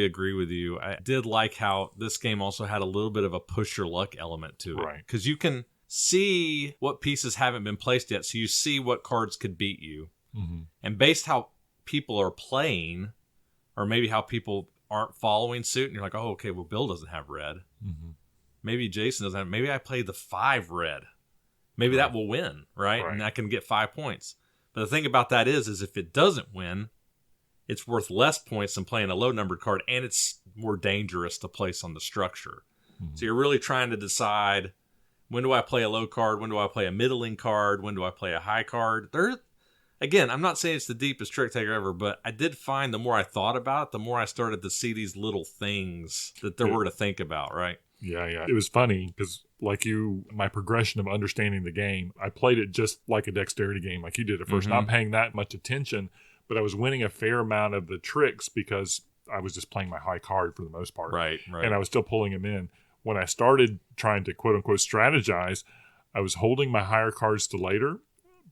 agree with you. I did like how this game also had a little bit of a push your luck element to it. Right. Because you can see what pieces haven't been placed yet, so you see what cards could beat you. And based how people are playing, or maybe how people aren't following suit, and you're like, oh, okay, well, Bill doesn't have red. Maybe Jason doesn't have, maybe I played the 5 red. Maybe that will win, right? And I can get 5 points. But the thing about that is if it doesn't win, it's worth less points than playing a low-numbered card, and it's more dangerous to place on the structure. So you're really trying to decide, when do I play a low card? When do I play a middling card? When do I play a high card? Again, I'm not saying it's the deepest trick taker ever, but I did find the more I thought about it, the more I started to see these little things that there were to think about, right? Yeah. It was funny because, like you, my progression of understanding the game, I played it just like a dexterity game, like you did at first, not paying that much attention, but I was winning a fair amount of the tricks because I was just playing my high card for the most part. Right. And I was still pulling them in. When I started trying to quote-unquote strategize, I was holding my higher cards to later,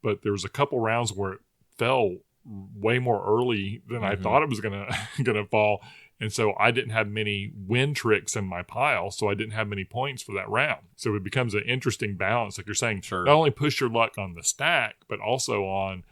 but there was a couple rounds where it fell way more early than I thought it was gonna fall. And so I didn't have many win tricks in my pile, so I didn't have many points for that round. So it becomes an interesting balance. Like you're saying, not only push your luck on the stack, but also on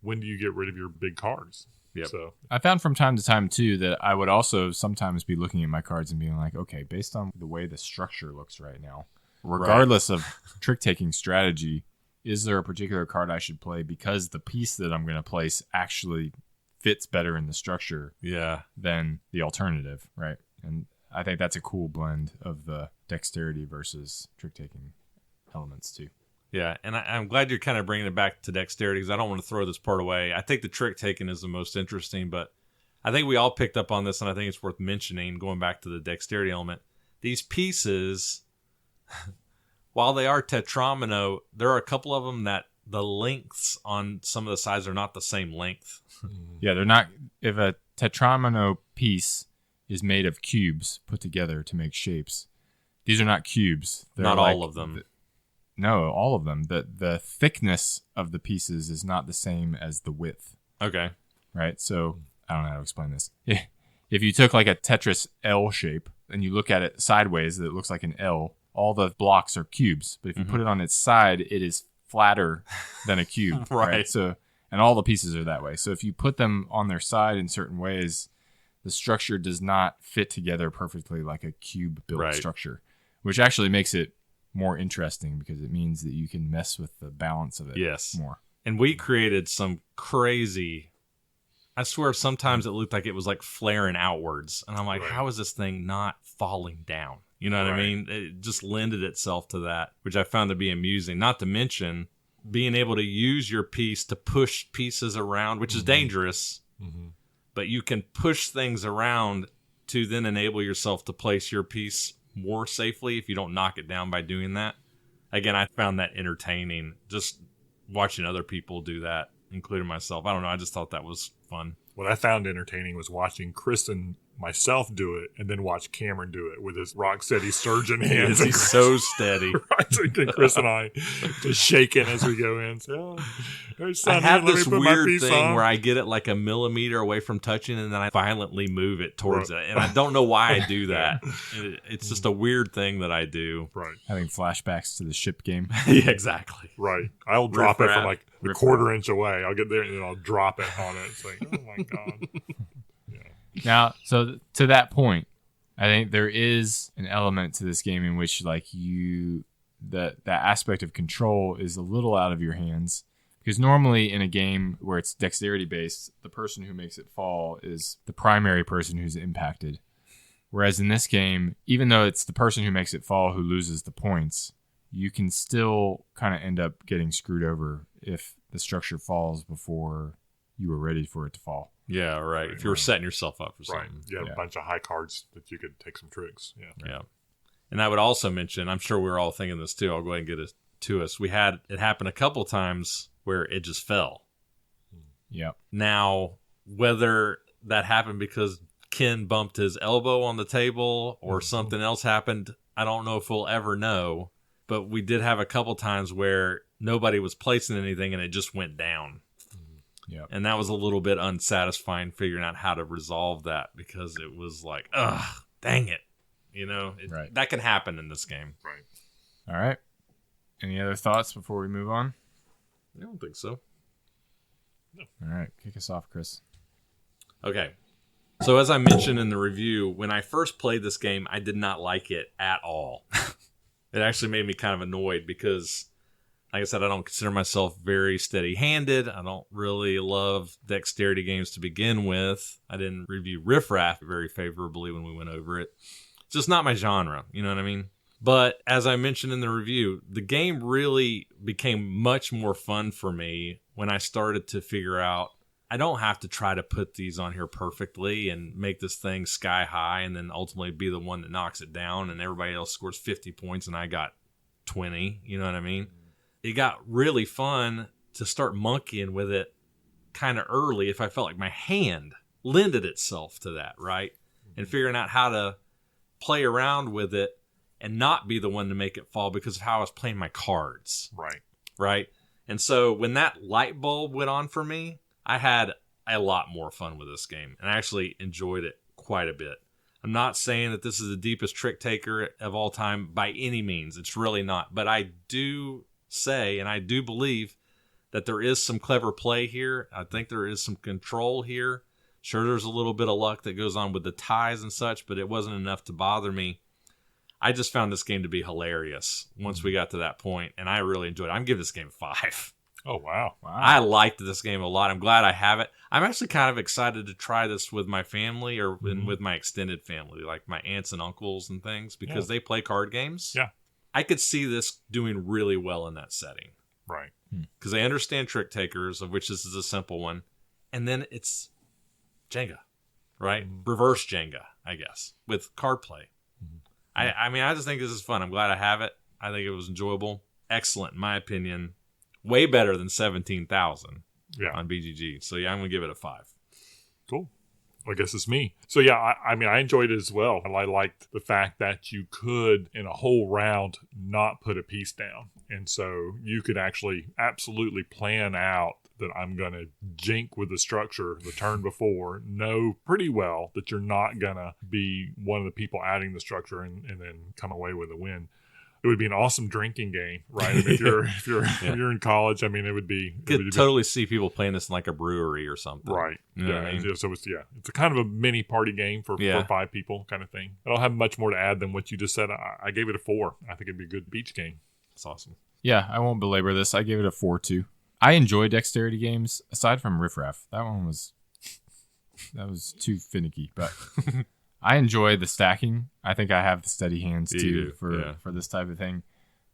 when do you get rid of your big cards. Yep. So I found from time to time, too, that I would also sometimes be looking at my cards and being like, okay, based on the way the structure looks right now, regardless of trick-taking strategy, is there a particular card I should play because the piece that I'm going to place actually fits better in the structure than the alternative, right? And I think that's a cool blend of the dexterity versus trick-taking elements too. Yeah, and I'm glad you're kind of bringing it back to dexterity because I don't want to throw this part away. I think the trick-taking is the most interesting, but I think we all picked up on this, and I think it's worth mentioning, going back to the dexterity element. These pieces, while they are tetromino, there are a couple of them that the lengths on some of the sides are not the same length. Yeah, they're not. If a tetromino piece is made of cubes put together to make shapes, these are not cubes. They're not all of them. No, all of them. The thickness of the pieces is not the same as the width. Okay. Right? So I don't know how to explain this. If you took like a Tetris L shape and you look at it sideways, it looks like an L. All the blocks are cubes, but if you put it on its side, it is flatter than a cube. Right. So, and all the pieces are that way. So if you put them on their side in certain ways, the structure does not fit together perfectly like a cube built structure, which actually makes it more interesting because it means that you can mess with the balance of it more. And we created some crazy, I swear sometimes it looked like it was like flaring outwards. And I'm like, how is this thing not falling down? You know what I mean? It just lended itself to that, which I found to be amusing. Not to mention being able to use your piece to push pieces around, which is dangerous. But you can push things around to then enable yourself to place your piece more safely if you don't knock it down by doing that. Again, I found that entertaining, just watching other people do that, including myself. I don't know. I just thought that was fun. What I found entertaining was watching Chris and myself do it, and then watch Cameron do it with his rock steady surgeon hands. He's so steady. And Chris and I just shaking as we go in. So, I have this weird thing where I get it like a millimeter away from touching, and then I violently move it towards it. And I don't know why I do that. It's just a weird thing that I do. Right. Having flashbacks to the ship game. Yeah, exactly. Right. I'll drop it from like a quarter inch away. I'll get there and then I'll drop it on it. It's like, oh my God. Now, so to that point, I think there is an element to this game in which, like, that aspect of control is a little out of your hands. Because normally in a game where it's dexterity based, the person who makes it fall is the primary person who's impacted. Whereas in this game, even though it's the person who makes it fall who loses the points, you can still kind of end up getting screwed over if the structure falls before you were ready for it to fall. Yeah, right. If you were setting yourself up for something. Right. You had a bunch of high cards that you could take some tricks. Yeah. And I would also mention, I'm sure we're all thinking this too. I'll go ahead and get it to us. We had it happen a couple times where it just fell. Yeah. Now, whether that happened because Ken bumped his elbow on the table or something else happened, I don't know if we'll ever know. But we did have a couple times where nobody was placing anything and it just went down. Yeah. And that was a little bit unsatisfying figuring out how to resolve that because it was like, ugh, dang it. You know, that can happen in this game. Right. All right. Any other thoughts before we move on? I don't think so. No. All right. Kick us off, Chris. Okay. So as I mentioned in the review, when I first played this game, I did not like it at all. It actually made me kind of annoyed because, like I said, I don't consider myself very steady-handed. I don't really love dexterity games to begin with. I didn't review Riff Raff very favorably when we went over it. It's just not my genre, you know what I mean? But as I mentioned in the review, the game really became much more fun for me when I started to figure out I don't have to try to put these on here perfectly and make this thing sky high and then ultimately be the one that knocks it down and everybody else scores 50 points and I got 20, you know what I mean? It got really fun to start monkeying with it kind of early if I felt like my hand lended itself to that, right? And figuring out how to play around with it and not be the one to make it fall because of how I was playing my cards. Right? And so when that light bulb went on for me, I had a lot more fun with this game and I actually enjoyed it quite a bit. I'm not saying that this is the deepest trick taker of all time by any means. It's really not. But I do say, and I do believe that there is some clever play here. I think there is some control here. Sure, there's a little bit of luck that goes on with the ties and such, but it wasn't enough to bother me. I just found this game to be hilarious once we got to that point, and I really enjoyed it. I'm giving this game 5. Oh, wow. I liked this game a lot. I'm glad I have it. I'm actually kind of excited to try this with my family or with my extended family, like my aunts and uncles and things, because they play card games. Yeah. I could see this doing really well in that setting. Right. Because they understand trick takers, of which this is a simple one. And then it's Jenga, right? Reverse Jenga, I guess, with card play. I mean, I just think this is fun. I'm glad I have it. I think it was enjoyable. Excellent, in my opinion. Way better than 17,000 on BGG. So, yeah, I'm going to give it a 5. Cool. Well, I guess it's me. So, yeah, I mean, I enjoyed it as well. I liked the fact that you could, in a whole round, not put a piece down. And so you could actually absolutely plan out that I'm going to jink with the structure the turn before, know pretty well that you're not going to be one of the people adding the structure and then come away with a win. It would be an awesome drinking game, right? I mean, if you're in college, I mean, it would be. You could totally see people playing this in like a brewery or something, right? You know what I mean? So it's a kind of a mini party game for 5 people, kind of thing. I don't have much more to add than what you just said. I gave it a 4. I think it'd be a good beach game. That's awesome. Yeah, I won't belabor this. I gave it a 4 too. I enjoy dexterity games aside from Riff Raff. That was too finicky, but I enjoy the stacking. I think I have the steady hands too for this type of thing.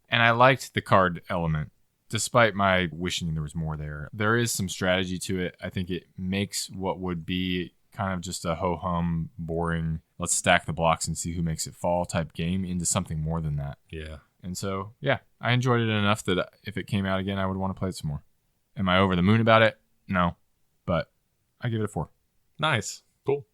And I liked the card element, despite my wishing there was more there. There is some strategy to it. I think it makes what would be kind of just a ho-hum, boring, let's stack the blocks and see who makes it fall type game into something more than that. Yeah. And so, yeah, I enjoyed it enough that if it came out again, I would want to play it some more. Am I over the moon about it? No. But I give it a 4. Nice. Cool.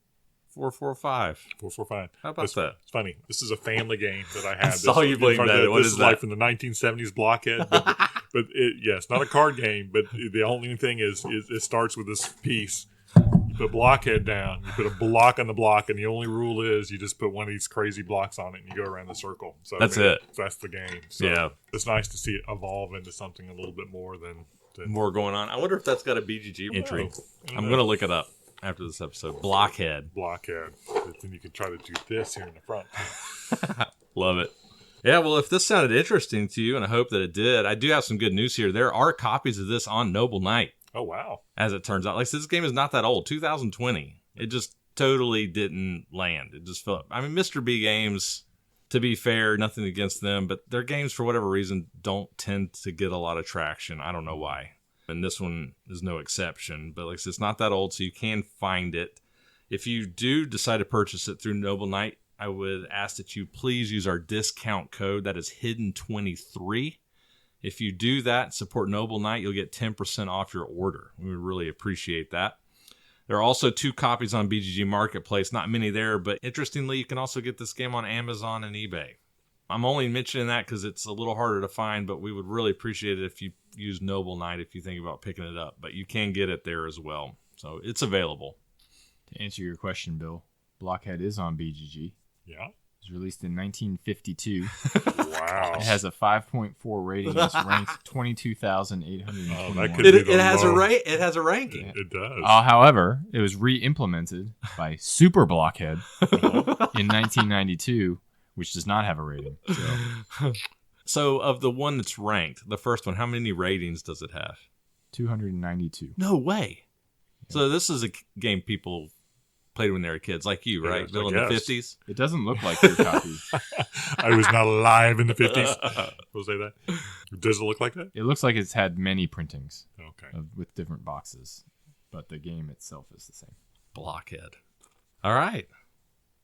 445. 445. How about that? It's funny. This is a family game that I have. I saw you playing that. What this is is that? like from the 1970s blockhead. But it's not a card game, but the only thing is it starts with this piece. You put a blockhead down, you put a block on the block, and the only rule is you just put one of these crazy blocks on it and you go around the circle. So that's it. So that's the game. So yeah. It's nice to see it evolve into something a little bit more than more going on. I wonder if that's got a BGG entry. I'm going to look it up after this episode. Blockhead. But then you can try to do this here in the front. Love it. Yeah, well, if this sounded interesting to you, and I hope that it did, I do have some good news here. There are copies of this on Noble Knight. Oh, wow. As it turns out. Like, this game is not that old. 2020. It just totally didn't land. It just felt... I mean, Mr. B Games, to be fair, nothing against them, but their games, for whatever reason, don't tend to get a lot of traction. I don't know why. And this one is no exception. But like I said, it's not that old, so you can find it. If you do decide to purchase it through Noble Knight, I would ask that you please use our discount code. That is Hidden23. If you do that, support Noble Knight, you'll get 10% off your order. We would really appreciate that. There are also 2 copies on BGG Marketplace. Not many there, but interestingly, you can also get this game on Amazon and eBay. I'm only mentioning that because it's a little harder to find, but we would really appreciate it if you use Noble Knight if you think about picking it up. But you can get it there as well. So it's available. To answer your question, Bill, Blockhead is on BGG. Yeah. It was released in 1952. Wow. It has a 5.4 rating. It's ranked 22,821. Oh, that could be the it has low. It has a ranking. It does. However, it was re-implemented by Super Blockhead in 1992, which does not have a rating. So of the one that's ranked, the first one, how many ratings does it have? 292. No way. So this is a game people played when they were kids, like you, right? Yes, Bill, in the 50s? It doesn't look like your copy. I was not alive in the 50s. We'll say that. Does it look like that? It looks like it's had many printings with different boxes, but the game itself is the same. Blockhead. All right.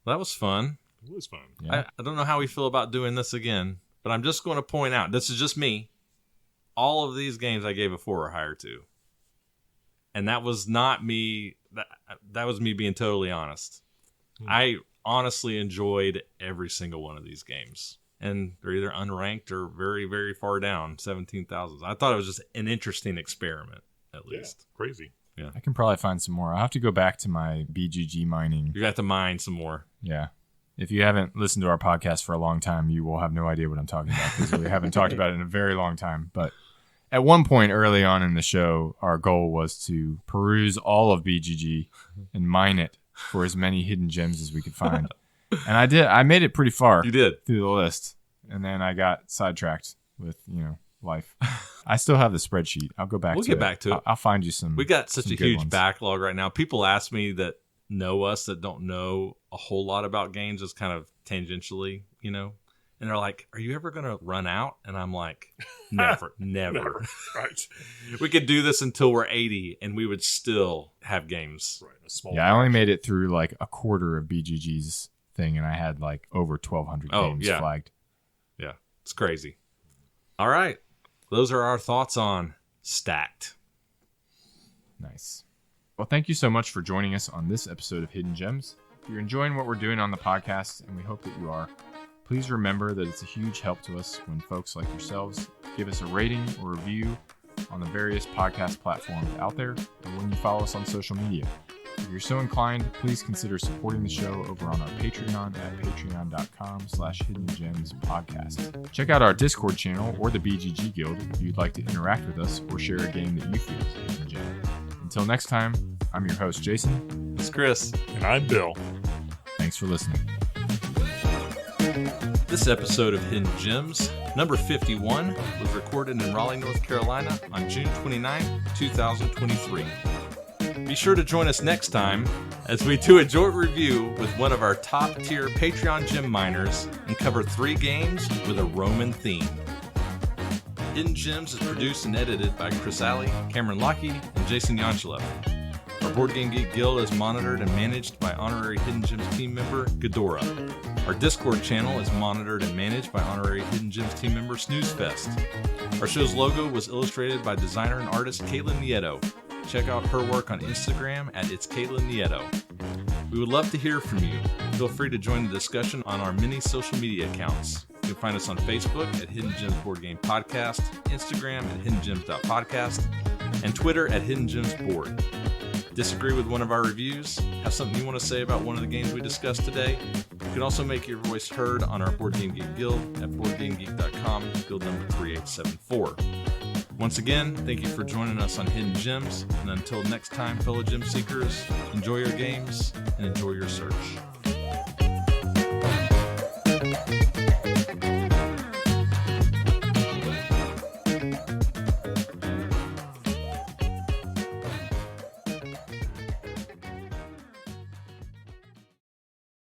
Well, that was fun. It was fun. Yeah. I don't know how we feel about doing this again, but I'm just going to point out, this is just me. All of these games I gave a 4 or higher to. And that was not me. That was me being totally honest. I honestly enjoyed every single one of these games. And they're either unranked or very, very far down, 17,000. I thought it was just an interesting experiment, at least. Yeah, crazy. Yeah. I can probably find some more. I'll have to go back to my BGG mining. You got to mine some more. Yeah. If you haven't listened to our podcast for a long time, you will have no idea what I'm talking about because we haven't talked about it in a very long time. But at one point early on in the show, our goal was to peruse all of BGG and mine it for as many hidden gems as we could find. And I made it pretty far. You did. Through the list. And then I got sidetracked with, life. I still have the spreadsheet. I'll go back We'll to get it. back to it. I'll find you some. We got such some a good huge ones. backlog right now. People ask me that know us that don't know a whole lot about games, just kind of tangentially, and they're like, "Are you ever going to run out?" And I'm like, "Never, never." Right. We could do this until we're 80, and we would still have games. Right. A small Yeah, I only made it through like a quarter of BGG's thing, and I had like over 1,200 games flagged. Yeah, it's crazy. All right, those are our thoughts on Stacked. Nice. Well, thank you so much for joining us on this episode of Hidden Gems. If you're enjoying what we're doing on the podcast, and we hope that you are, please remember that it's a huge help to us when folks like yourselves give us a rating or review on the various podcast platforms out there, or when you follow us on social media. If you're so inclined, please consider supporting the show over on our Patreon at patreon.com/hiddengemspodcast. Check out our Discord channel or the BGG Guild if you'd like to interact with us or share a game that you feel is a hidden gem. Until next time, I'm your host, Jason. It's Chris. And I'm Bill. Thanks for listening. This episode of Hidden Gems, number 51, was recorded in Raleigh, North Carolina on June 29, 2023. Be sure to join us next time as we do a joint review with one of our top-tier Patreon gem miners and cover 3 games with a Roman theme. Hidden Gems is produced and edited by Chris Alley, Cameron Lockey, and Jason Yanchuleff. Our Board Game Geek Guild is monitored and managed by honorary Hidden Gems team member Ghidorah. Our Discord channel is monitored and managed by honorary Hidden Gems team member Snoozefest. Our show's logo was illustrated by designer and artist Caitlin Nieto. Check out her work on Instagram at It's Caitlin Nieto. We would love to hear from you. Feel free to join the discussion on our many social media accounts. You can find us on Facebook at Hidden Gems Board Game Podcast, Instagram at hiddengems.podcast, and Twitter at Hidden Gems Board. Disagree with one of our reviews? Have something you want to say about one of the games we discussed today? You can also make your voice heard on our Board Game Geek Guild at BoardGameGeek.com, guild number 3874. Once again, thank you for joining us on Hidden Gems, and until next time, fellow gem seekers, enjoy your games and enjoy your search.